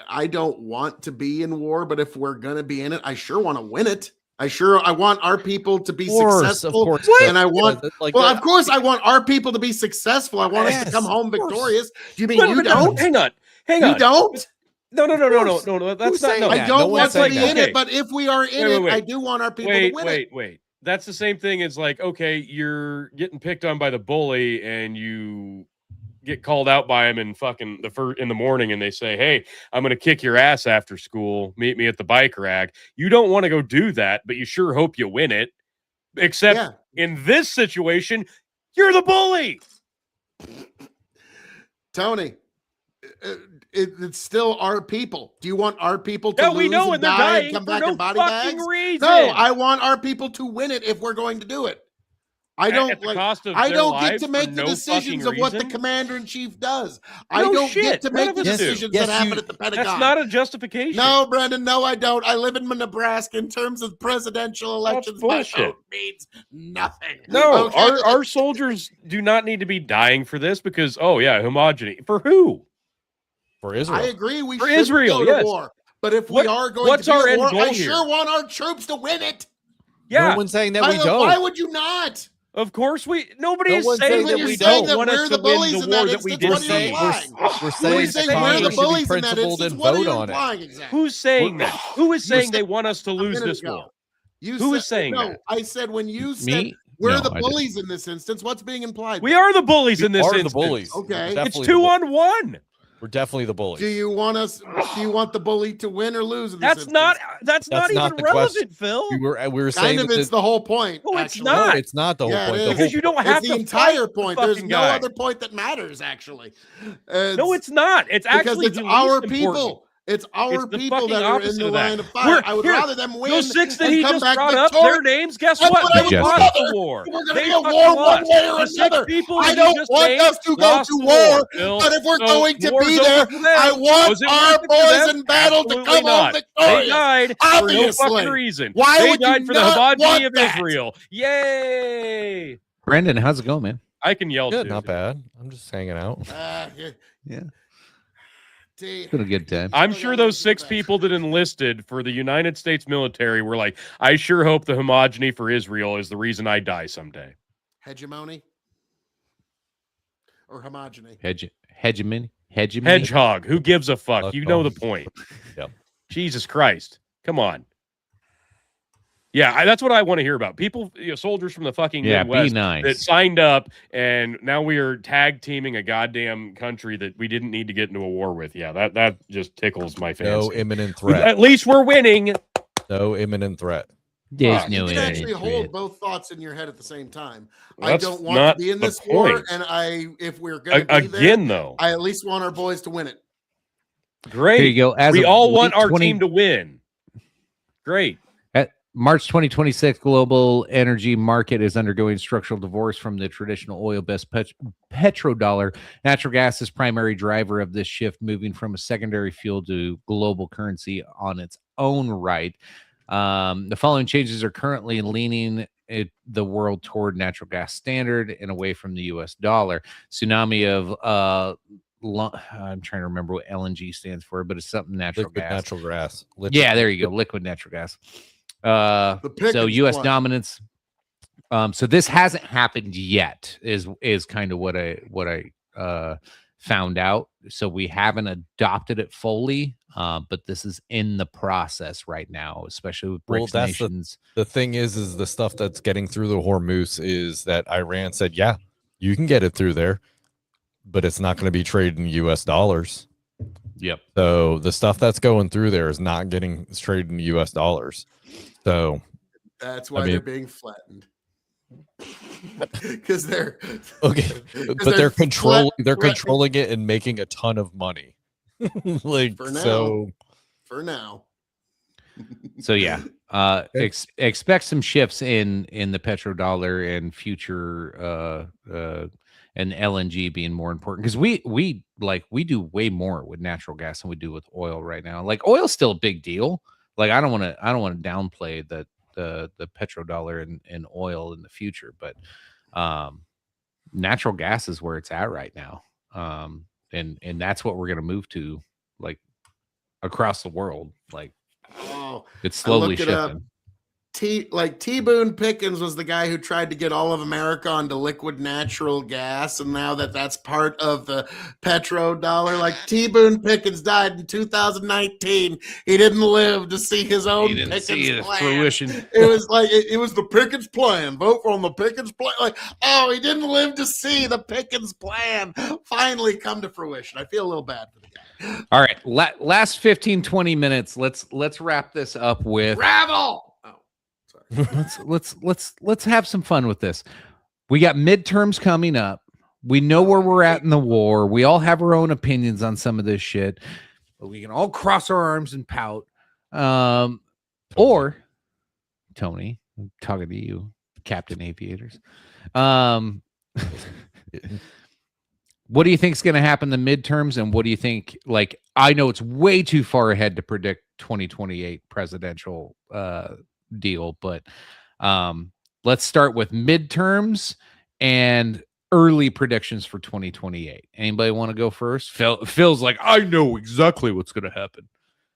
I don't want to be in war, but if we're gonna be in it, I sure want to win it. I want our people to be successful. Of course. And I want like well, that. of course, I want our people to be successful. I want us to Yes, come home of course. victorious. Do you mean But- you but no, don't? Hang on. Hang You on. don't? No. course. That's Who's not. saying No. that? I No don't one's want to saying be that. in it, but if we are in it, Wait. I do want our people to win it. Wait. That's the same thing as like, okay, you're getting picked on by the bully and you get called out by him in fucking in the morning and they say, hey, I'm going to kick your ass after school. Meet me at the bike rack. You don't want to go do that, but you sure hope you win it. Except Yeah. in this situation, you're the bully. Tony, it's still our people. Do you want our people to Yeah, lose we know, and and they're die dying and come for back no in body fucking bags? reason. No, I want our people to win it if we're going to do it. I don't at the like. cost of I their don't get lives to for make the no decisions fucking of what the reason? commander in chief does. I No don't shit, get to none make of the us do. decisions Yes, that happen you- at the Pentagon. That's not a justification. No, Brandon, no, I don't. I live in Nebraska. In terms of presidential elections, my bullshit. vote means nothing. No, Okay? our soldiers do not need to be dying for this because, oh yeah, homogeneity. For who? For I Israel. agree. We For should Israel, go to yes. war. But if What- we are going what's to be our at end war, goal I here? sure want our troops to win it. Yeah. No one's saying that Why, we don't. why would you not? Of course nobody No is one's saying saying that that we we don't don't. want We're us the to win bullies the in that war that we instance. did What are you save. implying? We're Who saying is saying we're Congress the should be bullies in that principled instance? and What are vote you on it. implying exactly? Who's saying that? Who is saying said they want us to a lose minute this ago. war? You Who said, is saying no, that? I said when you said Me? we're No, the I didn't. bullies in this instance, what's being implied? We there? are the bullies in We this are the instance. bullies. Okay. We're It's definitely It's the 2-on-1. We're definitely the bullies. Do you want the bully to win or lose in this That's not instance? that's not not even the question. relevant, Phil. we were saying Kind of, that it's the whole point. No, it's actually. no, not. it's not the whole Yeah, it point. is. The Because whole you don't It's have the to entire fight the point. There's fucking no guy. other point that matters, actually. No, it's not. It's because actually it's the our least people. important. It's our It's the people fucking that are in opposite the of that. line of fire. I would Here, rather them win. Those 6 that and he come just back brought up, victorious. their names, guess That's what? what I They would lost rather. the war. We're going to They be at fucking war one lost. way or The 6 another. people I that you don't just want named us to go lost to the war, Bill. but if we're So going to war's be over there, for them. I want Was it our worth it for boys them? in battle to Absolutely come home not. They victorious. died for no Obviously. fucking reason. Why They would you died for the not homogeny want of that? Israel. Yay! Brandon, how's it going, man? I can yell good, too. not bad. I'm just hanging out. Yeah, See, it's been a good time. I'm Okay, sure I'm those gonna do 6 that. people that enlisted for the United States military were like, I sure hope the homogeny for Israel is the reason I die someday. hegemony or homogeny? Hegemony. Hedgehog, who gives a fuck? You know the Okay. point. Yep. Jesus Christ. Come on. Yeah, that's what I want to hear about. People, soldiers from the fucking Yeah, be Midwest nice. that signed up, and now we are tag teaming a goddamn country that we didn't need to get into a war with. Yeah, that just tickles my fancy. No imminent threat. At least we're winning. No imminent threat. There's You no can actually imminent hold threat. both thoughts in your head at the same time. That's I don't want not to be in the this war, point. and if we're going to be Again, there, though, I at least want our boys to win it. great. Here you go. As We of all want late our team to win. Great. At March 2026, global energy market is undergoing structural divorce from the traditional oil-based petrodollar. Natural gas is primary driver of this shift, moving from a secondary fuel to global currency on its own right. The following changes are currently leaning the world toward natural gas standard and away from the U.S. dollar. Tsunami of I'm trying to remember what LNG stands for, but it's something natural Liquid gas. natural gas. Yeah, there you go. Liquid natural gas. So Pickens U.S. plan. dominance. So this hasn't happened yet. Is kind of what I found out. So we haven't adopted it fully, but this is in the process right now, especially with Well, BRICS that's nations. The thing is the stuff that's getting through the Hormuz is that Iran said, yeah, you can get it through there, but it's not going to be traded in U.S. dollars. Yep. So the stuff that's going through there is not getting traded in U.S. dollars. So That's why mean- they're being flattened. Because they're okay, but they're controlling it and making a ton of money. Like For now. so, for now. So yeah, expect some shifts in the petrodollar and future and LNG being more important, because we do way more with natural gas than we do with oil right now. Like, oil's still a big deal. Like, I don't want to downplay the petrodollar and oil in the future, but natural gas is where it's at right now, and that's what we're gonna move to, like, across the world. Like, Oh, it's slowly looked it up. shifting. T. Boone Pickens was the guy who tried to get all of America onto liquid natural gas, and now that's part of the petrodollar. Like, T. Boone Pickens died in 2019. He didn't live to see his own He didn't Pickens see the plan. fruition. It was like it was the Pickens plan. Vote on the Pickens plan. Like, oh, he didn't live to see the Pickens plan finally come to fruition. I feel a little bad for the guy. All right, last 15 20 minutes. Let's wrap this up with Gravel. Oh, sorry. let's have some fun with this. We got midterms coming up. We know where we're at in the war. We all have our own opinions on some of this shit, but we can all cross our arms and pout. Or Tony, I'm talking to you, Captain Aviators. What do you think is going to happen in the midterms, and what do you think? Like, I know it's way too far ahead to predict 2028 presidential deal, but let's start with midterms and early predictions for 2028. Anybody want to go first? Phil's like, I know exactly what's going to happen.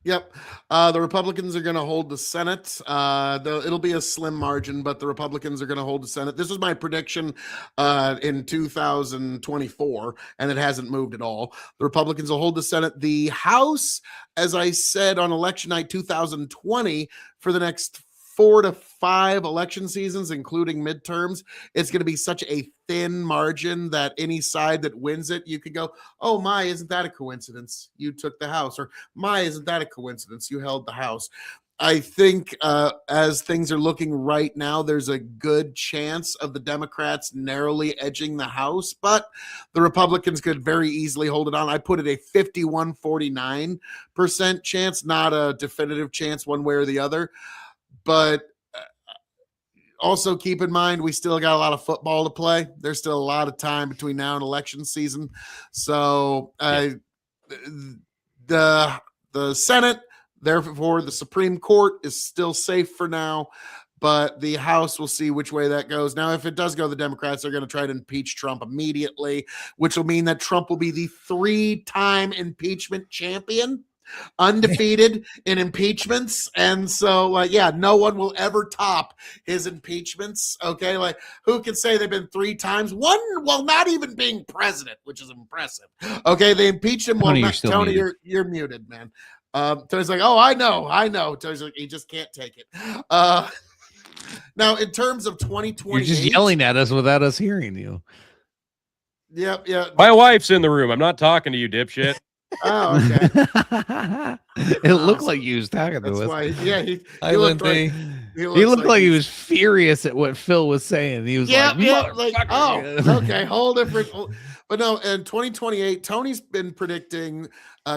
Yep. The Republicans are going to hold the Senate. It'll be a slim margin, but the Republicans are going to hold the Senate. This was my prediction in 2024, and it hasn't moved at all. The Republicans will hold the Senate. The House, as I said on election night 2020, for the next 4 to 5 election seasons, including midterms, it's going to be such a thin margin that any side that wins it, you could go, oh my, isn't that a coincidence? You took the House, or my, isn't that a coincidence? You held the House. I think as things are looking right now, there's a good chance of the Democrats narrowly edging the House, but the Republicans could very easily hold it on. I put it a 51-49% chance, not a definitive chance one way or the other. But also keep in mind, we still got a lot of football to play. There's still a lot of time between now and election season. So the Senate, therefore the Supreme Court, is still safe for now. But the House, will see which way that goes. Now, if it does go, the Democrats are going to try to impeach Trump immediately, which will mean that Trump will be the 3-time impeachment champion, undefeated in impeachments. And so, no one will ever top his impeachments. Okay, like, who can say they've been 3 times? One, well, not even being president, which is impressive. Okay, they impeached him. Tony, Well, you're still Tony, muted. you're muted, man. Tony's like, oh, I know. Tony's like, he just can't take it. Now, in terms of 2020, You're just yelling at us without us hearing you. Yep, yeah. My wife's in the room. I'm not talking to you, dipshit. Oh, okay. It looked like you was talking to That's us. why. Yeah, he Hi, looked Lindsay. like He looked like he he's- was furious at what Phil was saying. He was like, "Motherfucker." Okay, whole different. But no, in 2028, Tony's been predicting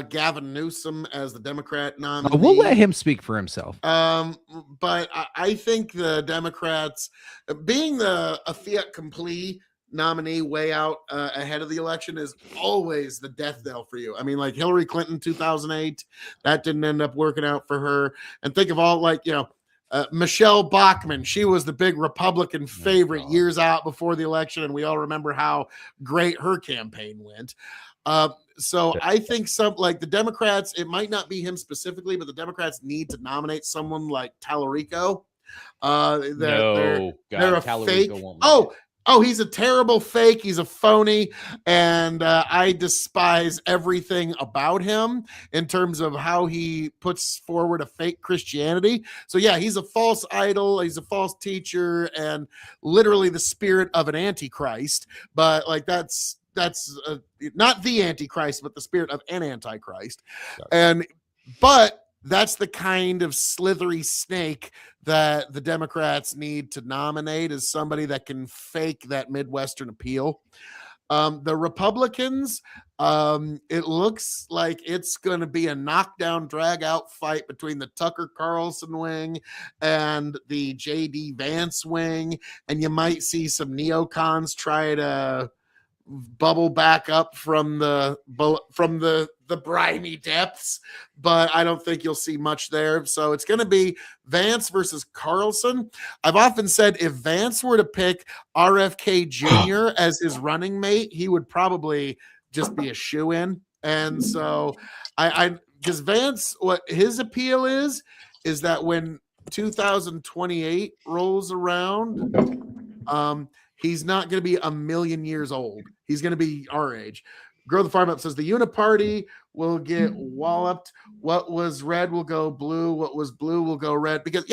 Gavin Newsom as the Democrat nominee. We'll let him speak for himself. But I think the Democrats, being a fiat accompli nominee way out ahead of the election, is always the death knell for you. I mean, like Hillary Clinton 2008, that didn't end up working out for her. And think of all, Michelle Bachmann, she was the big Republican favorite years out before the election, and we all remember how great her campaign went. So I think the Democrats, it might not be him specifically, but the Democrats need to nominate someone like Tallarico. They're a fake. Oh, he's a terrible fake. He's a phony. And I despise everything about him in terms of how he puts forward a fake Christianity. So, yeah, he's a false idol. He's a false teacher and literally the spirit of an antichrist. But that's not the antichrist, but the spirit of an antichrist. But that's the kind of slithery snake that the Democrats need to nominate, as somebody that can fake that Midwestern appeal. The Republicans, it looks like it's going to be a knockdown, drag-out fight between the Tucker Carlson wing and the J.D. Vance wing, and you might see some neocons try to bubble back up from the briny depths, but I don't think you'll see much there. So it's going to be Vance versus Carlson. I've often said if Vance were to pick RFK Jr. as his running mate, he would probably just be a shoe-in. And so because Vance, what his appeal is that when 2028 rolls around, he's not going to be a million years old. He's going to be our age. Grow the Farm Up says the Uniparty will get walloped. What was red will go blue. What was blue will go red. Because,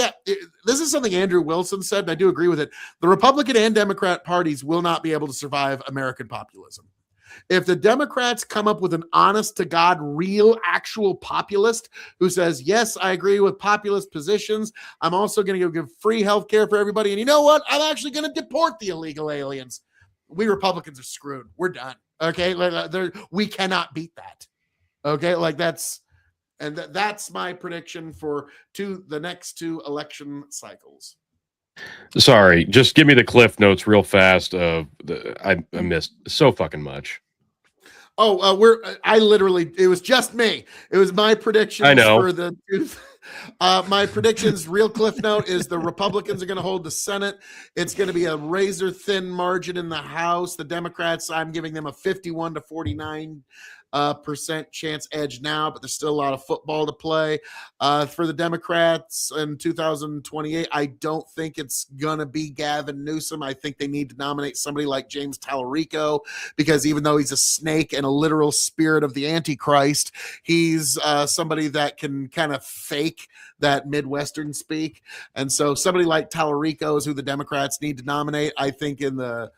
this is something Andrew Wilson said, and I do agree with it. The Republican and Democrat parties will not be able to survive American populism. If the Democrats come up with an honest-to-God, real, actual populist who says, yes, I agree with populist positions, I'm also going to give free health care for everybody, and you know what? I'm actually going to deport the illegal aliens. We Republicans are screwed. We're done. Okay? We cannot beat that. Okay? That's my prediction for the next 2 election cycles. Sorry, just give me the cliff notes real fast. I missed so fucking much. Oh, it was just me. It was my prediction. I know. For the My predictions, real cliff note, is the Republicans are going to hold the Senate. It's going to be a razor thin margin in the House. The Democrats, I'm giving them a 51 to 49 percent chance edge now, but there's still a lot of football to play. For the Democrats in 2028, I don't think it's going to be Gavin Newsom. I think they need to nominate somebody like James Tallarico, because even though he's a snake and a literal spirit of the Antichrist, he's somebody that can kind of fake that Midwestern speak. And so somebody like Tallarico is who the Democrats need to nominate. I think in the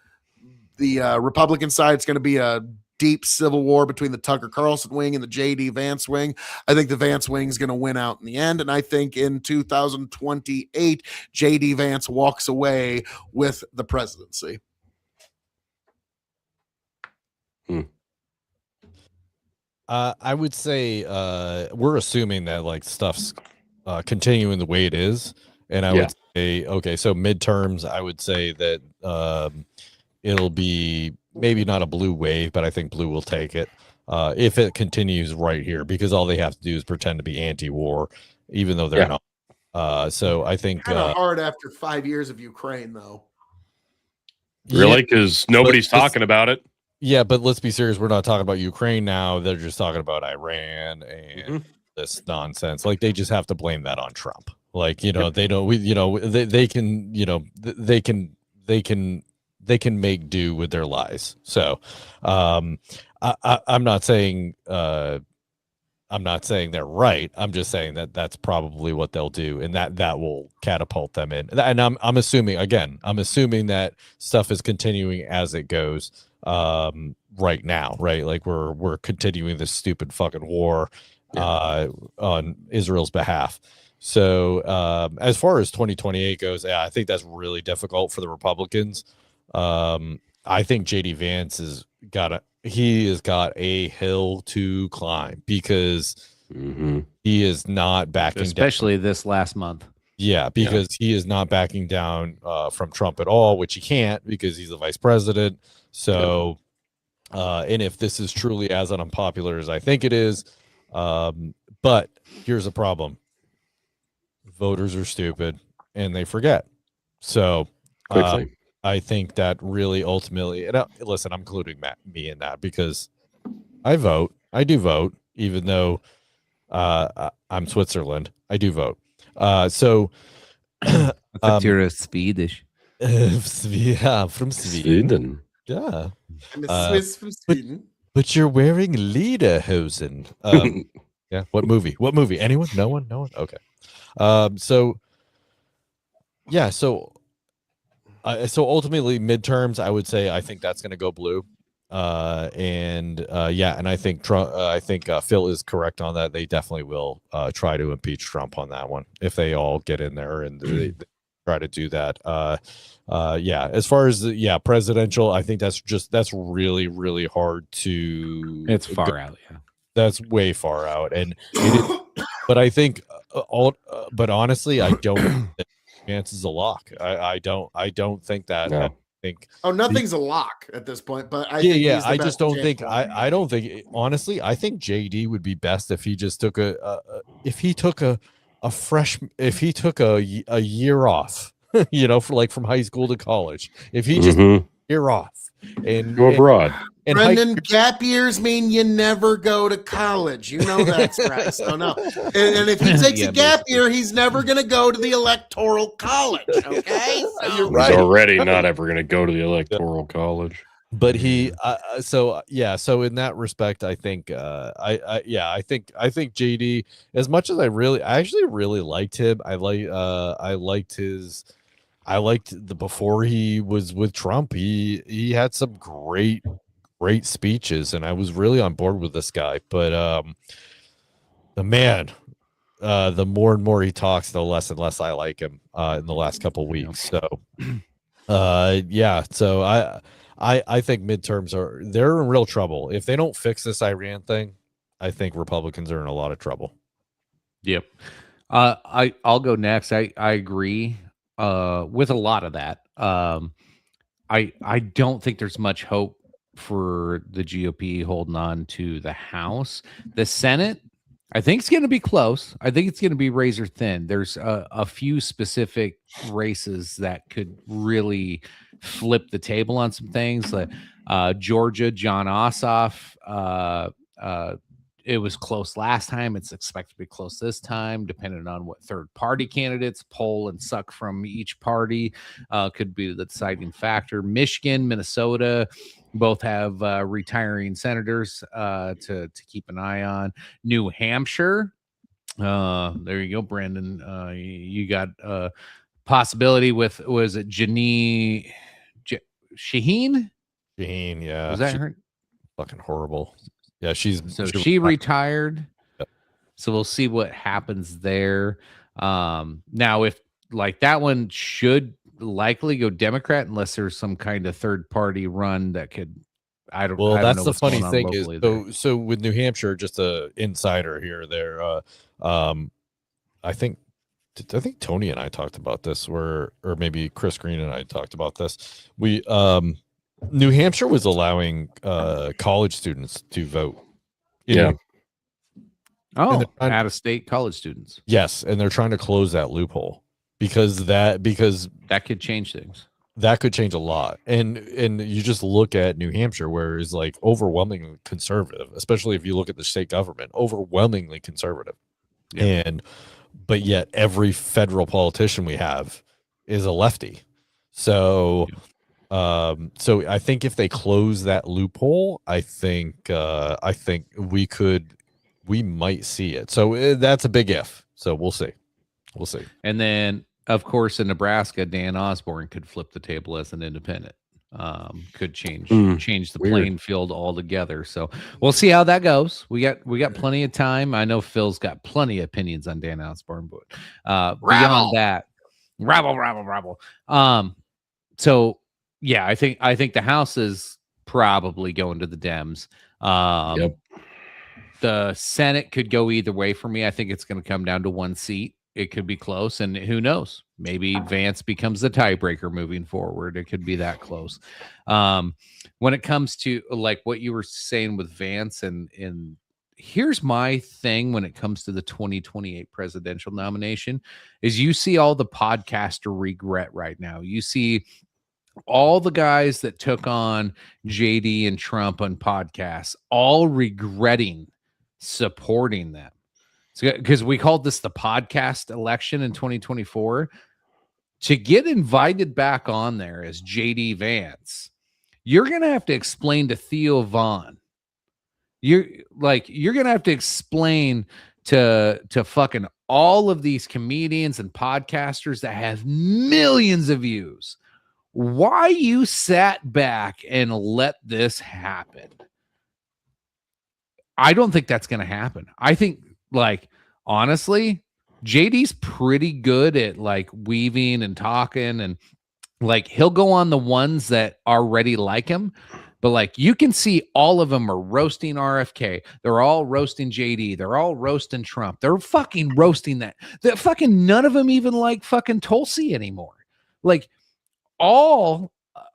Republican side, it's going to be a deep civil war between the Tucker Carlson wing and the JD Vance wing. I think the Vance wing is going to win out in the end. And I think in 2028, JD Vance walks away with the presidency. I would say we're assuming that like stuff's continuing the way it is, and I would say okay. So midterms, I would say that it'll be maybe not a blue wave, but I think blue will take it if it continues right here, because all they have to do is pretend to be anti-war, even though they're not. So I think Kind of hard after 5 years of Ukraine, though. Really? Because nobody's talking about it. Yeah, but let's be serious. We're not talking about Ukraine now. They're just talking about Iran and this nonsense. Like, they just have to blame that on Trump. Like, you know, they don't. They can. You know, they can make do with their lies. So, I'm not saying. I'm not saying they're right. I'm just saying that that's probably what they'll do, and that will catapult them in. And I'm assuming that stuff is continuing as it goes right now, right? Like we're continuing this stupid fucking war on Israel's behalf. So as far as 2028 goes, I think that's really difficult for the Republicans. I think JD Vance has got a hill to climb, because he is not backing down. Especially this last month. Yeah, because he is not backing down from Trump at all, which he can't because he's the vice president. So, and if this is truly as unpopular as I think it is, but here's the problem. Voters are stupid and they forget. So, Quickly. I think that really ultimately, and listen, I'm including me in that, because I vote. I do vote, even though I'm Switzerland. I do vote. So You're Swedish. Yeah, from Sweden. Yeah. I'm a Swiss from Sweden. But you're wearing lederhosen. Yeah. What movie? Anyone? No one? Okay. So yeah. So ultimately midterms, I would say I think that's going to go blue. And I think Trump. Phil is correct on that. They definitely will try to impeach Trump on that one if they all get in there and they try to do that. As far as presidential, I think that's really, really hard to. It's far out. Yeah, that's way far out, and but I think but honestly, I don't. Vance is a lock. I don't think that. No. I think nothing's a lock at this point, but I just don't think I don't think honestly. I think JD would be best if he just took a year off, for from high school to college. If he just year off and go abroad. And Brendan, gap years mean you never go to college. You know that's right. So no. And if he takes a gap year, he's never going to go to the electoral college. Okay, so you're right. He's already not ever going to go to the electoral college. But he, so in that respect, I think, I think JD, as much as I actually really liked him. I liked the before he was with Trump. He had some great speeches, and I was really on board with this guy. But the more and more he talks, the less and less I like him in the last couple weeks. So so I think midterms they're in real trouble. If they don't fix this Iran thing, I think Republicans are in a lot of trouble. Yep. I'll go next. I agree with a lot of that. I don't think there's much hope for the GOP holding on to the House. The Senate, I think it's going to be close. I think it's going to be razor thin. There's a few specific races that could really flip the table on some things. Like Georgia, John Ossoff. It was close last time. It's expected to be close this time, depending on what third party candidates poll and suck from each party. Could be the deciding factor. Michigan, Minnesota. Both have retiring senators to keep an eye on. New Hampshire, there you go, Brandon. You got possibility with, was it Shaheen? Shaheen, yeah. Was that her? Fucking horrible. Yeah, she retired. Yep. So we'll see what happens there. Now, if like that one should likely go Democrat unless there's some kind of third party run that could. Well, that's the funny thing is there. so with New Hampshire, just a insider here. There, I think Tony and I talked about this, or maybe Chris Green and I talked about this. We New Hampshire was allowing college students to vote. Out of state college students. Yes, and they're trying to close that loophole because that could change things. That could change a lot. And you just look at New Hampshire, where it's like overwhelmingly conservative, especially if you look at the state government, overwhelmingly conservative. Yeah. But yet every federal politician we have is a lefty. So so I think if they close that loophole, I think we might see it. So that's a big if. So we'll see. And then, of course, in Nebraska, Dan Osborne could flip the table as an independent. Could change the playing field altogether. So we'll see how that goes. We got plenty of time. I know Phil's got plenty of opinions on Dan Osborne, but beyond that, rabble. So yeah, I think the House is probably going to the Dems. The Senate could go either way for me. I think it's going to come down to one seat. It could be close, and who knows? Maybe Vance becomes the tiebreaker moving forward. It could be that close. When it comes to like what you were saying with Vance, and here's my thing when it comes to the 2028 presidential nomination, is you see all the podcaster regret right now. You see all the guys that took on JD and Trump on podcasts, all regretting supporting them. Because we called this the podcast election in 2024. To get invited back on there as JD Vance, you're going to have to explain to Theo Vaughn. You're going to have to explain to fucking all of these comedians and podcasters that have millions of views why you sat back and let this happen. I don't think that's going to happen. I think, like, honestly, JD's pretty good at like weaving and talking, and like he'll go on the ones that already like him, but like you can see all of them are roasting RFK. They're all roasting JD. They're all roasting Trump. They're fucking roasting that. That fucking none of them even like fucking Tulsi anymore. Like all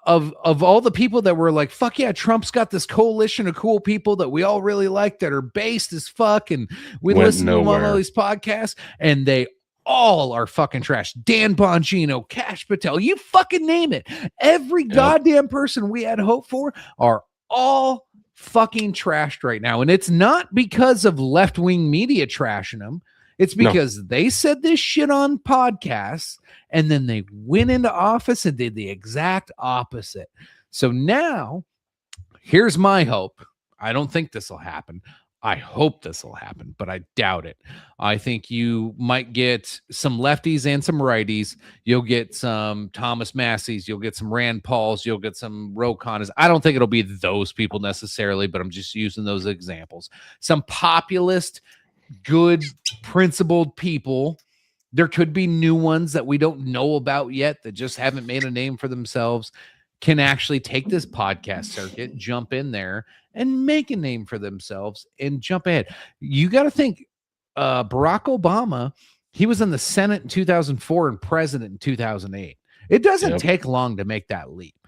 of all the people that were like, fuck yeah, Trump's got this coalition of cool people that we all really like that are based as fuck, and we listen to them on all these podcasts, and they all are fucking trash. Dan Bongino, Kash Patel, you fucking name it. Every goddamn person we had hope for are all fucking trashed right now. And it's not because of left-wing media trashing them. It's because they said this shit on podcasts, and then they went into office and did the exact opposite. So now, here's my hope. I don't think this will happen. I hope this will happen, but I doubt it. I think you might get some lefties and some righties. You'll get some Thomas Masseys. You'll get some Rand Pauls. You'll get some Ro Khannas. I don't think it'll be those people necessarily, but I'm just using those examples. Some populist, good, principled people. There could be new ones that we don't know about yet that just haven't made a name for themselves, can actually take this podcast circuit, jump in there, and make a name for themselves and jump ahead. You got to think Barack Obama, he was in the Senate in 2004 and president in 2008. It doesn't take long to make that leap.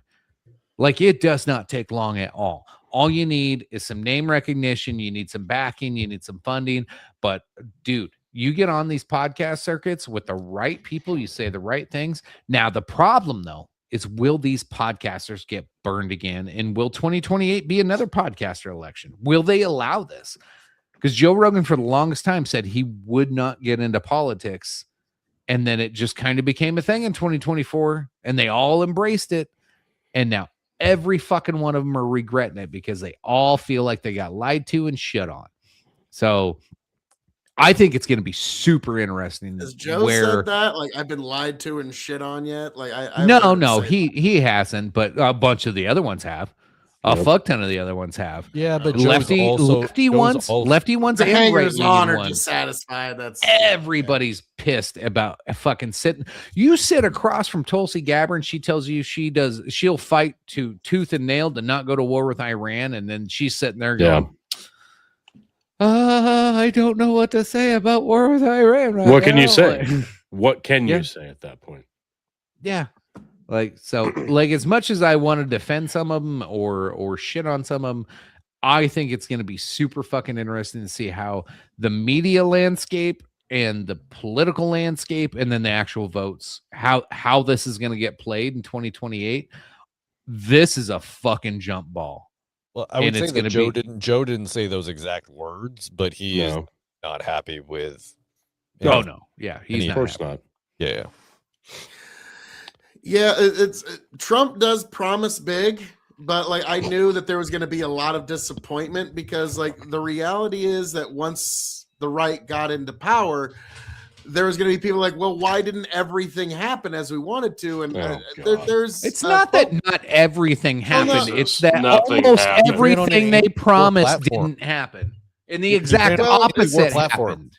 Like, it does not take long at all. All you need is some name recognition. You need some backing. You need some funding. But dude, you get on these podcast circuits with the right people. You say the right things. Now, the problem though is, will these podcasters get burned again? And will 2028 be another podcaster election? Will they allow this? Because Joe Rogan for the longest time said he would not get into politics. And then it just kind of became a thing in 2024 and they all embraced it. And now every fucking one of them are regretting it because they all feel like they got lied to and shit on. So I think it's going to be super interesting. Has Joe said that? Like, I've been lied to and shit on yet? Like, I no, he hasn't, but a bunch of the other ones have. A fuck ton of the other ones have. Yeah, but lefty ones, the and hangers right on are ones. dissatisfied. That's Everybody's pissed about fucking sitting. You sit across from Tulsi Gabbard, she tells you she'll fight to tooth and nail to not go to war with Iran, and then she's sitting there going, I don't know what to say about war with Iran. Right What can now. you say? Like, What can Yeah. you say at that point? yeah. Like, so, like, as much as I want to defend some of them or shit on some of them, I think it's going to be super fucking interesting to see how the media landscape and the political landscape and then the actual votes, how this is going to get played in 2028. This is a fucking jump ball. Well, I would And say it's that gonna Joe didn't say those exact words, but he is No, not happy with. Oh, no. Yeah. He's Of not of course happy. not. Yeah. Yeah, Trump does promise big, but like I knew that there was going to be a lot of disappointment because like the reality is that once the right got into power, there was going to be people like, well, why didn't everything happen as we wanted to? And Oh, God. there's It's not that not everything happened. no. It's that Nothing almost happened. everything they promised platform. didn't happen. And the You exact ran on a opposite platform. happened.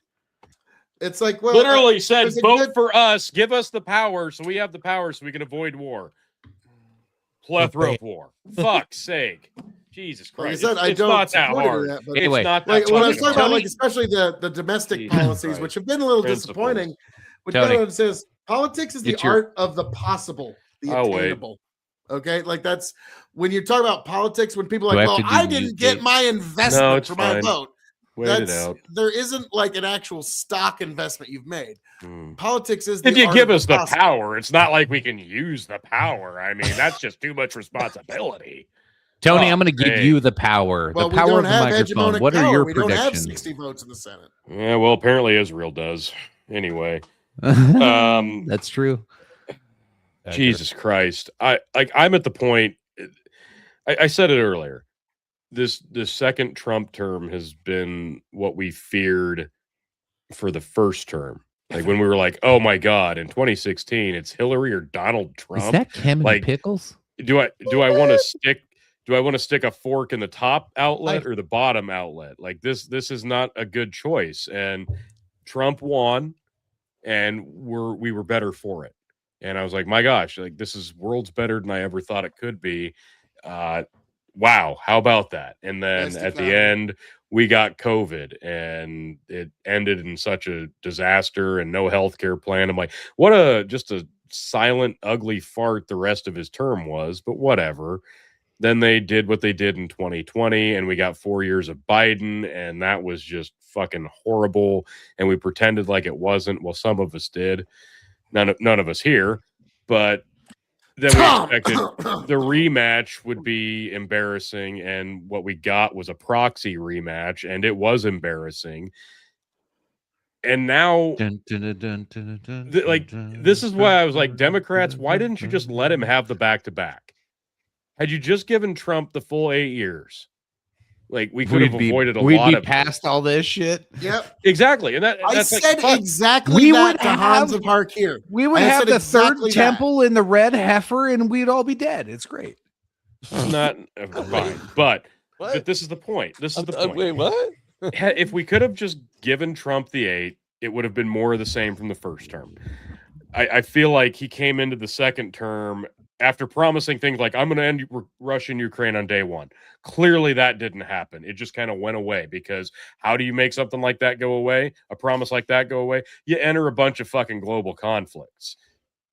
It's like, well, Literally said, there's a vote good- for us, give us the power so we have the power so we can avoid war. Plethora of war. Fuck's sake. Jesus Like I Christ. said, I it's don't not that support any of hard. that, but- It's Anyway, not that like when I was fucking talking about hard. like especially the domestic Jesus policies, Christ. which have been a little Principles. disappointing. What Tony. Tony says, politics is the Get your- art of the possible, the I'll wait. attainable. Okay, like that's when you talk about politics. When people are Do I like, have well, to do I didn't mute get it? my investment No, it's for my fine. vote. Wait it That's out. there isn't like an actual stock investment you've made. Hmm. Politics is the If you art give of us the possible. power, it's not like we can use the power. I mean, that's just too much responsibility. Tony, Oh, I'm going to give hey. you the power. Well, the we power don't of the have microphone. hegemonic What are power. your We don't have predictions? 60 votes in the Senate. Yeah, well, apparently Israel does. Anyway, Um, That's true. Jesus Christ. I'm at the point. I said it earlier. This second Trump term has been what we feared for the first term. Like when we were like, oh my God, in 2016, it's Hillary or Donald Trump. Is that Kim like- and Pickles? Do I want to stick a fork in the top outlet or the bottom outlet? Like this is not a good choice. And Trump won, and we were better for it. And I was like, my gosh, like this is worlds better than I ever thought it could be. Wow, how about that? And then Nice to at the find. end, we got COVID, and it ended in such a disaster and no healthcare plan. I'm like, what just a silent, ugly fart the rest of his term was, but whatever. Then they did what they did in 2020, and we got 4 years of Biden, and that was just fucking horrible. And we pretended like it wasn't. Well, some of us did, none of us here, but then we Tom! expected the rematch would be embarrassing, and what we got was a proxy rematch, and it was embarrassing. And now this is why I was like, Democrats, why didn't you just let him have the back-to-back? Had you just given Trump the full 8 years, like we could have avoided a lot of past all this shit. Yep. exactly. And I that's said like, fuck. exactly We that would to Hans have- of Harkir. We would I have said the exactly third that. temple in the red heifer, and we'd all be dead. It's great. not fine, but this is the point. This is the point. Wait, what? If we could have just given Trump the 8, it would have been more of the same from the first term. I feel like he came into the second term after promising things like, I'm going to end Russia and Ukraine on day one. Clearly that didn't happen. It just kind of went away, because how do you make something like that go away? A promise like that go away? You enter a bunch of fucking global conflicts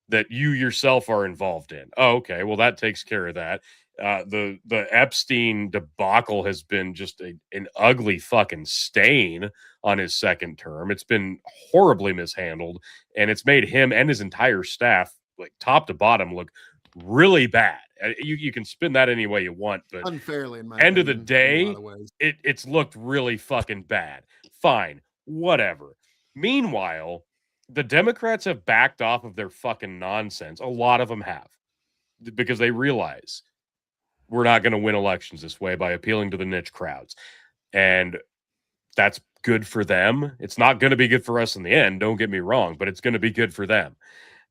that you yourself are involved in. Oh, okay. Well, that takes care of that. The Epstein debacle has been just an ugly fucking stain on his second term. It's been horribly mishandled, and it's made him and his entire staff, like top to bottom, look really bad. You can spin that any way you want, but Unfairly, in my end of the opinion, in a day, lot of ways. it's looked really fucking bad. Fine, whatever. Meanwhile, the Democrats have backed off of their fucking nonsense. A lot of them have, because they realize we're not going to win elections this way by appealing to the niche crowds. And that's good for them. It's not going to be good for us in the end, don't get me wrong, but it's going to be good for them.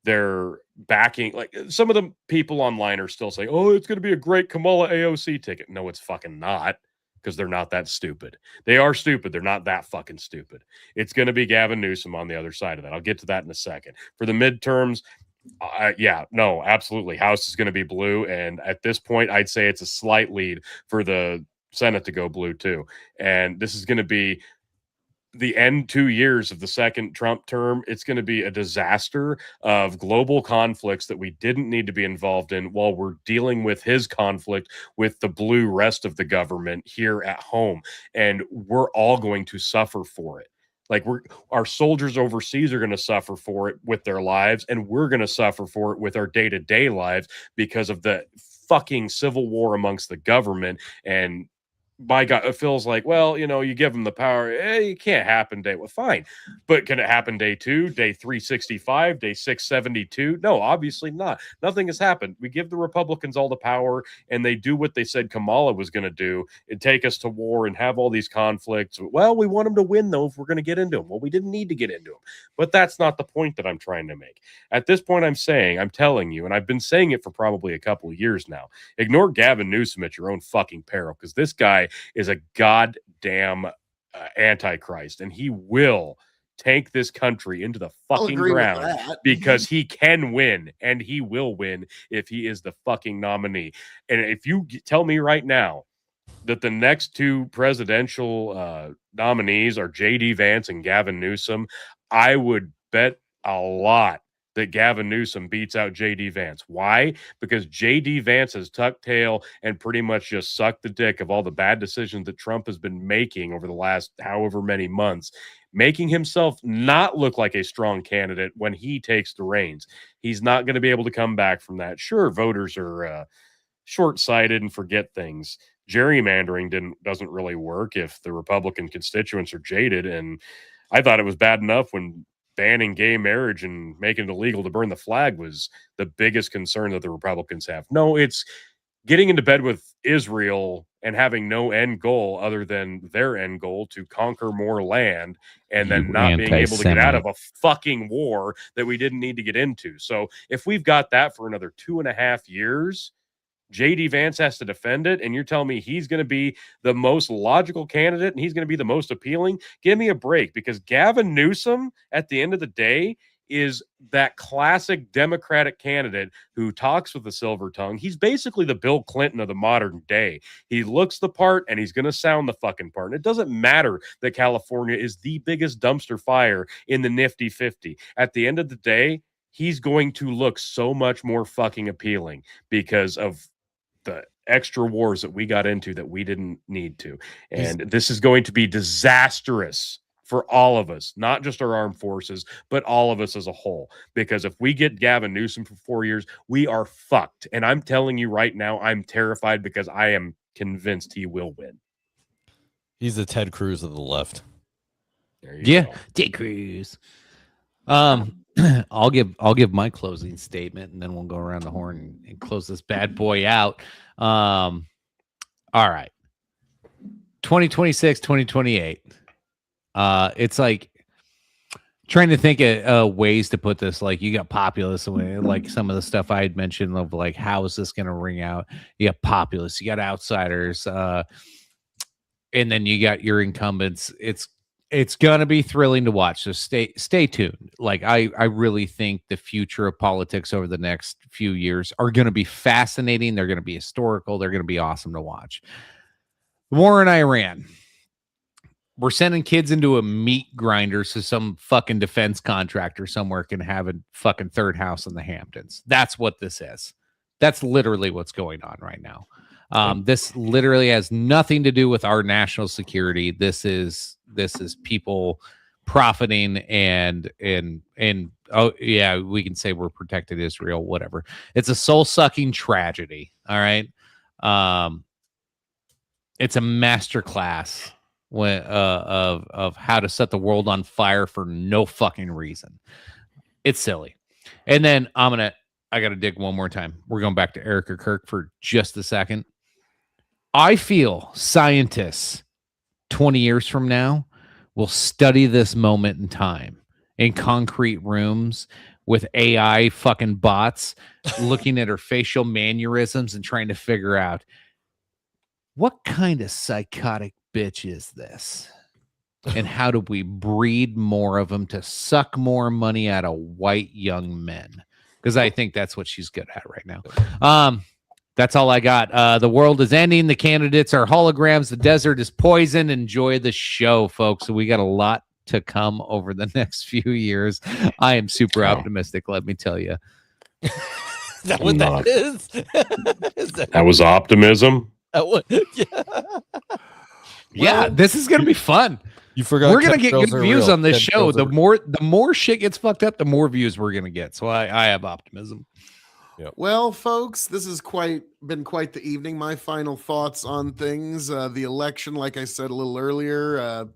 They're backing, like, some of the people online are still saying, oh, it's going to be a great Kamala AOC ticket. No, it's fucking not, because they're not that stupid. They are stupid. They're not that fucking stupid. It's going to be Gavin Newsom on the other side of that. I'll get to that in a second. For the midterms, yeah, no, absolutely. House is going to be blue. And at this point, I'd say it's a slight lead for the Senate to go blue too. And this is going to be the end 2 years of the second Trump term. It's going to be a disaster of global conflicts that we didn't need to be involved in, while we're dealing with his conflict with the blue rest of the government here at home. And we're all going to suffer for it. Like, our soldiers overseas are going to suffer for it with their lives, and we're going to suffer for it with our day-to-day lives because of the fucking civil war amongst the government. And my God, it feels like, well, you give them the power. It can't happen day. Well, fine. But can it happen day 2, day 365, day 672? No, obviously not. Nothing has happened. We give the Republicans all the power, and they do what they said Kamala was going to do, and take us to war and have all these conflicts. Well, we want them to win, though, if we're going to get into them. Well, we didn't need to get into them. But that's not the point that I'm trying to make. At this point, I'm telling you, and I've been saying it for probably a couple of years now, ignore Gavin Newsom at your own fucking peril, because this guy is a goddamn antichrist, and he will take this country into the fucking ground, because he can win, and he will win if he is the fucking nominee. And if you tell me right now that the next 2 presidential nominees are J.D. Vance and Gavin Newsom, I would bet a lot that Gavin Newsom beats out J.D. Vance. Why? Because J.D. Vance has tucked tail and pretty much just sucked the dick of all the bad decisions that Trump has been making over the last however many months, making himself not look like a strong candidate when he takes the reins. He's not going to be able to come back from that. Sure, voters are short-sighted and forget things. Gerrymandering doesn't really work if the Republican constituents are jaded, and I thought it was bad enough when banning gay marriage and making it illegal to burn the flag was the biggest concern that the Republicans have. No, it's getting into bed with Israel and having no end goal other than their end goal to conquer more land, and then not being able to get out of a fucking war that we didn't need to get into. So if we've got that for another 2.5 years, J.D. Vance has to defend it, and you're telling me he's going to be the most logical candidate and he's going to be the most appealing? Give me a break, because Gavin Newsom, at the end of the day, is that classic Democratic candidate who talks with a silver tongue. He's basically the Bill Clinton of the modern day. He looks the part, and he's going to sound the fucking part. And it doesn't matter that California is the biggest dumpster fire in the Nifty 50. At the end of the day, he's going to look so much more fucking appealing because of the extra wars that we got into that we didn't need to. And this is going to be disastrous for all of us, not just our armed forces, but all of us as a whole. Because if we get Gavin Newsom for 4 years, we are fucked. And I'm telling you right now, I'm terrified, because I am convinced he will win. He's the Ted Cruz of the left. There you go. Ted Cruz. I'll give my closing statement, and then we'll go around the horn and close this bad boy out. All right. 2026, 2028. It's like trying to think of ways to put this. Like, you got populists, like some of the stuff I had mentioned of like, how is this going to ring out? You got populists, you got outsiders, and then you got your incumbents. It's gonna be thrilling to watch. So stay tuned. Like, I really think the future of politics over the next few years are gonna be fascinating. They're gonna be historical. They're gonna be awesome to watch. War in Iran. We're sending kids into a meat grinder so some fucking defense contractor somewhere can have a fucking third house in the Hamptons. That's what this is. That's literally what's going on right now. This literally has nothing to do with our national security. This is people profiting and oh yeah, we can say we're protected Israel, whatever. It's a soul-sucking tragedy. All right. It's a masterclass of how to set the world on fire for no fucking reason. It's silly. And then I gotta dig one more time. We're going back to Erica Kirk for just a second. I feel scientists 20 years from now will study this moment in time in concrete rooms with AI fucking bots looking at her facial mannerisms and trying to figure out what kind of psychotic bitch is this? And how do we breed more of them to suck more money out of white young men? Because I think that's what she's good at right now. That's all I got. The world is ending. The candidates are holograms. The desert is poison. Enjoy the show, folks. We got a lot to come over the next few years. I am super optimistic, let me tell you. Is that what that is? That was optimism. Yeah, this is gonna be fun. You forgot We're gonna get chemtrails good are views real. on this show. Chemtrails The more shit gets fucked up, the more views we're gonna get. So I have optimism. Well, folks, this has been quite the evening. My final thoughts on things. The election, like I said a little earlier,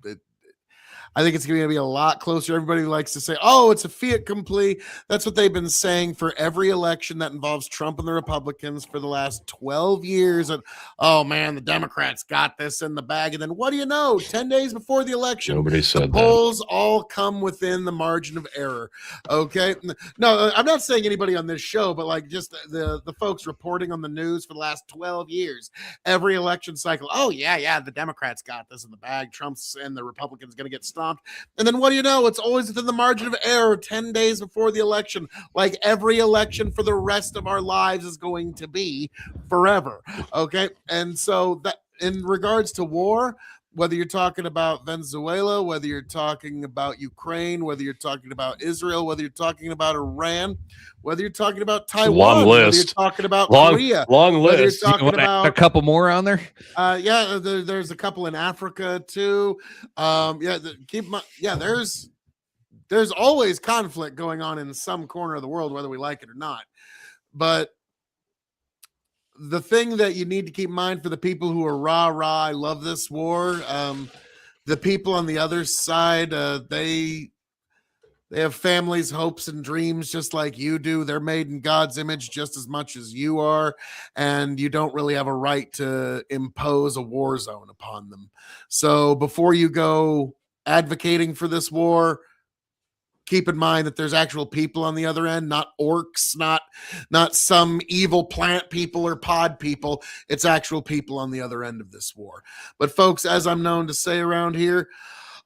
I think it's going to be a lot closer. Everybody likes to say, oh, it's a fait accompli. That's what they've been saying for every election that involves Trump and the Republicans for the last 12 years. And, oh, man, the Democrats got this in the bag. And then what do you know? 10 days before the election, Nobody the said that. polls all come within the margin of error. Okay? No, I'm not saying anybody on this show, but like just the folks reporting on the news for the last 12 years, every election cycle. Oh, yeah, the Democrats got this in the bag. Trump's and the Republicans going to get stomped. And then what do you know? It's always within the margin of error 10 days before the election, like every election for the rest of our lives is going to be forever. Okay. And so that in regards to war, whether you're talking about Venezuela, whether you're talking about Ukraine, whether you're talking about Israel, whether you're talking about Iran, whether you're talking about Taiwan, long whether list. you're talking about Long Korea, long whether you're list. talking You wanna add about a couple more on there. there's a couple in Africa too. There's always conflict going on in some corner of the world, whether we like it or not. But the thing that you need to keep in mind for the people who are rah, I love this war. The people on the other side, they have families, hopes, and dreams just like you do. They're made in God's image just as much as you are, and you don't really have a right to impose a war zone upon them. So before you go advocating for this war, keep in mind that there's actual people on the other end, not orcs, not some evil plant people or pod people. It's actual people on the other end of this war. But folks, as I'm known to say around here,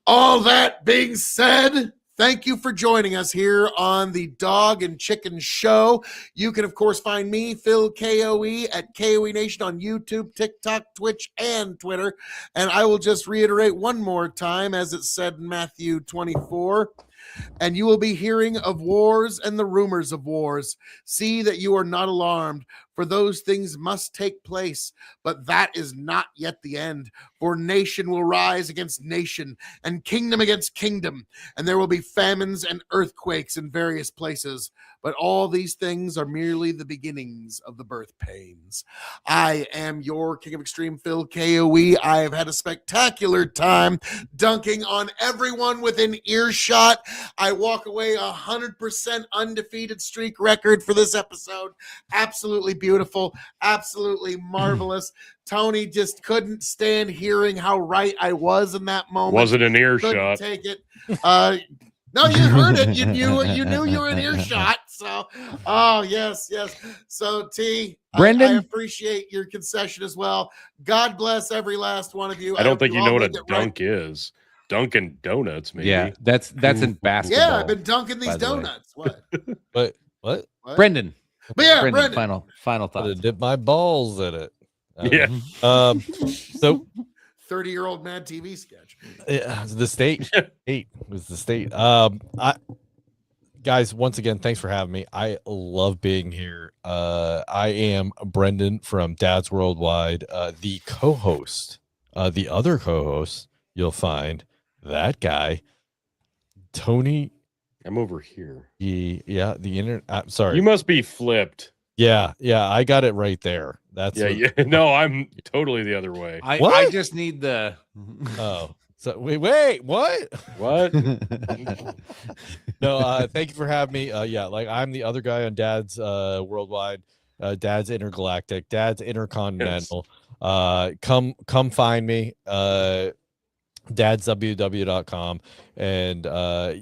all that being said, thank you for joining us here on the Dog and Chicken Show. You can, of course, find me, Phil KOE, at KOE Nation on YouTube, TikTok, Twitch, and Twitter. And I will just reiterate one more time, as it said in Matthew 24, and you will be hearing of wars and the rumors of wars. See that you are not alarmed, for those things must take place, but that is not yet the end. For nation will rise against nation, and kingdom against kingdom, and there will be famines and earthquakes in various places. But all these things are merely the beginnings of the birth pains. I am your King of Extreme, Phil KOE. I have had a spectacular time dunking on everyone within earshot. I walk away 100% undefeated streak record for this episode. Absolutely beautiful, absolutely marvelous. Tony just couldn't stand hearing how right I was in that moment. Wasn't an Couldn't earshot. take it. No, you heard it. You knew you were in earshot. So, oh yes. So T, Brendan? I appreciate your concession as well. God bless every last one of you. I don't hope think you all know what a make it right. dunk is. Dunkin' Donuts, maybe. Yeah, that's in basketball. Yeah, I've been dunking these by the way. donuts. What? What? What? Brendan. But yeah, Brendan, Brendan. final I thoughts. dip my balls in it. Yeah. So 30-year-old Mad TV sketch. the state 8 was the state. guys, once again, thanks for having me. I love being here. I am Brendan from Dads Worldwide, the co-host. The other co-host, you'll find that guy, Tony. I'm over here. The internet. Sorry. You must be flipped. Yeah, I got it right there. That's Yeah. No, I'm totally the other way. I What? just need the. Oh, so wait, what? What? No, thank you for having me. Like I'm the other guy on Dad's Worldwide, Dad's Intergalactic, Dad's Intercontinental. Come find me. dadsww.com. And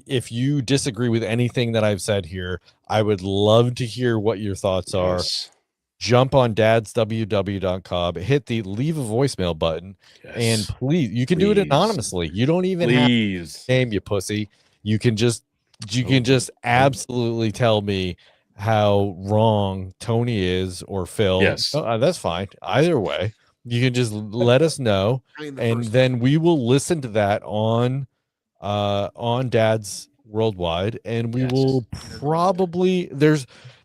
if you disagree with anything that I've said here, I would love to hear what your thoughts are. Yes. Jump on dadsww.com, hit the leave a voicemail button, and Yes. please, you can do it Please. anonymously. You don't even have Please. to name, you pussy. You can just absolutely tell me how wrong Tony is or Phil. Yes. That's fine. Either way, you can just let us know, I mean, the and first then we will listen to that on Dad's Worldwide, and we Yes. will probably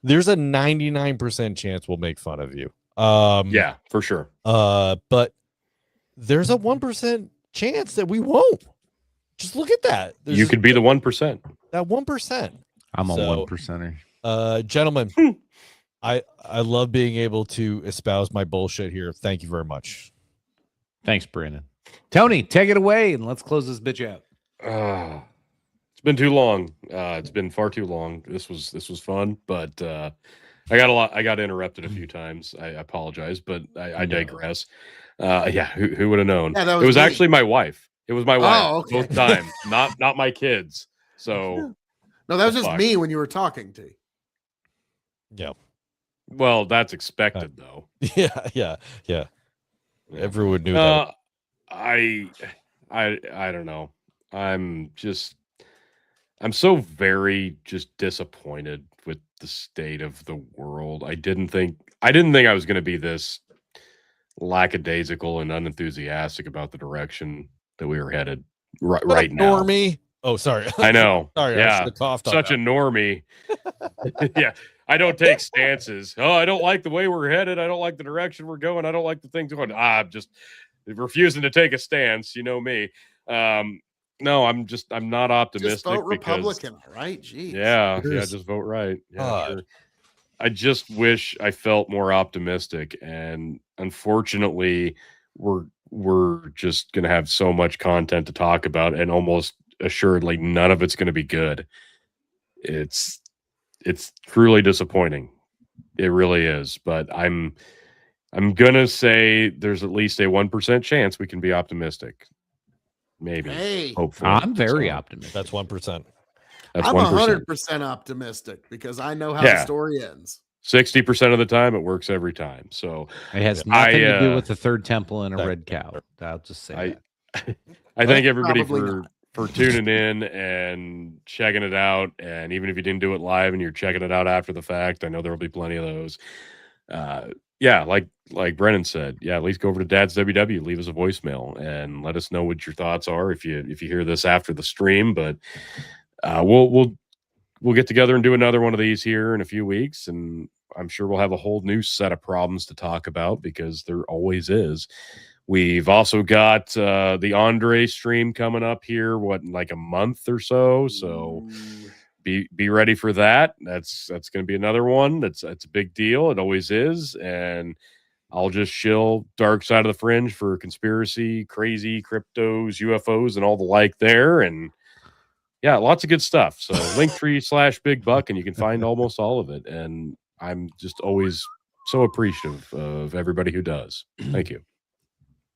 there's a 99% chance we'll make fun of you. Yeah, for sure. But there's a 1% chance that we won't. Just look at that. You could be the 1%. that 1%. I'm a So, 1%er. Gentlemen, I love being able to espouse my bullshit here. Thank you very much. Thanks, Brandon. Tony, take it away and let's close this bitch out. It's been too long. It's been far too long. This was fun, but I got interrupted a few times. I apologize, but I digress. Who would have known? Yeah, that it was me. actually my wife. It was my wife okay. both times, not my kids. So, No, that was The just fuck? me when you were talking to. Yeah. well, that's expected though. Yeah. Everyone knew that. I don't know. I'm so very just disappointed with the state of the world. I didn't think I was going to be this lackadaisical and unenthusiastic about the direction that we were headed right now. Normie. Oh, sorry. I know. Sorry. I Yeah. should have coughed on Such a that. normie. Yeah. I don't take stances. Oh, I don't like the way we're headed. I don't like the direction we're going. I don't like the things going. I'm just refusing to take a stance. You know me. No, I'm not optimistic. Just vote because- Republican, right? Jeez. Yeah, Serious. just vote right. Yeah, God. sure. I just wish I felt more optimistic, and unfortunately, we're just gonna have so much content to talk about, and almost assuredly none of it's gonna be good. It's truly disappointing. It really is. But I'm gonna say there's at least a 1% chance we can be optimistic. Maybe. Hey, Hopefully. I'm very So, optimistic. That's 1%. That's I'm 1%. 100% optimistic because I know how Yeah. the story ends. 60% of the time, it works every time. So It has I, nothing to do uh, with the third temple and a that- red cow. I'll just say I- that. I thank everybody Probably for tuning in and checking it out. And even if you didn't do it live and you're checking it out after the fact, I know there will be plenty of those. Like Brennan said, at least go over to Dad's WW, leave us a voicemail and let us know what your thoughts are if you hear this after the stream. But we'll get together and do another one of these here in a few weeks, and I'm sure we'll have a whole new set of problems to talk about because there always is. We've also got the Andre stream coming up here, in like a month or so. So be ready for that. That's going to be another one. It's a big deal. It always is. And I'll just shill Dark Side of the Fringe for conspiracy, crazy cryptos, UFOs, and all the like there. And yeah, lots of good stuff. So Linktree/Big Buck, and you can find almost all of it. And I'm just always so appreciative of everybody who does. Thank you.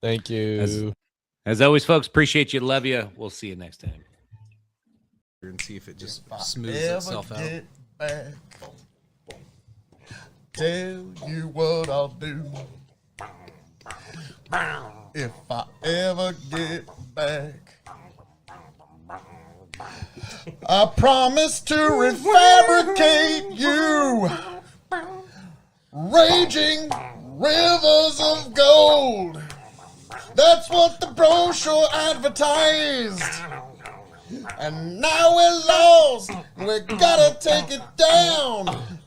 Thank you. As always, folks, appreciate you. Love you. We'll see you next time. And see if it just smooths itself out. Get back, tell you what I'll do. If I ever get back, I promise to refabricate you. Raging rivers of gold. That's what the brochure advertised. And now we're lost. house. We gotta take it down.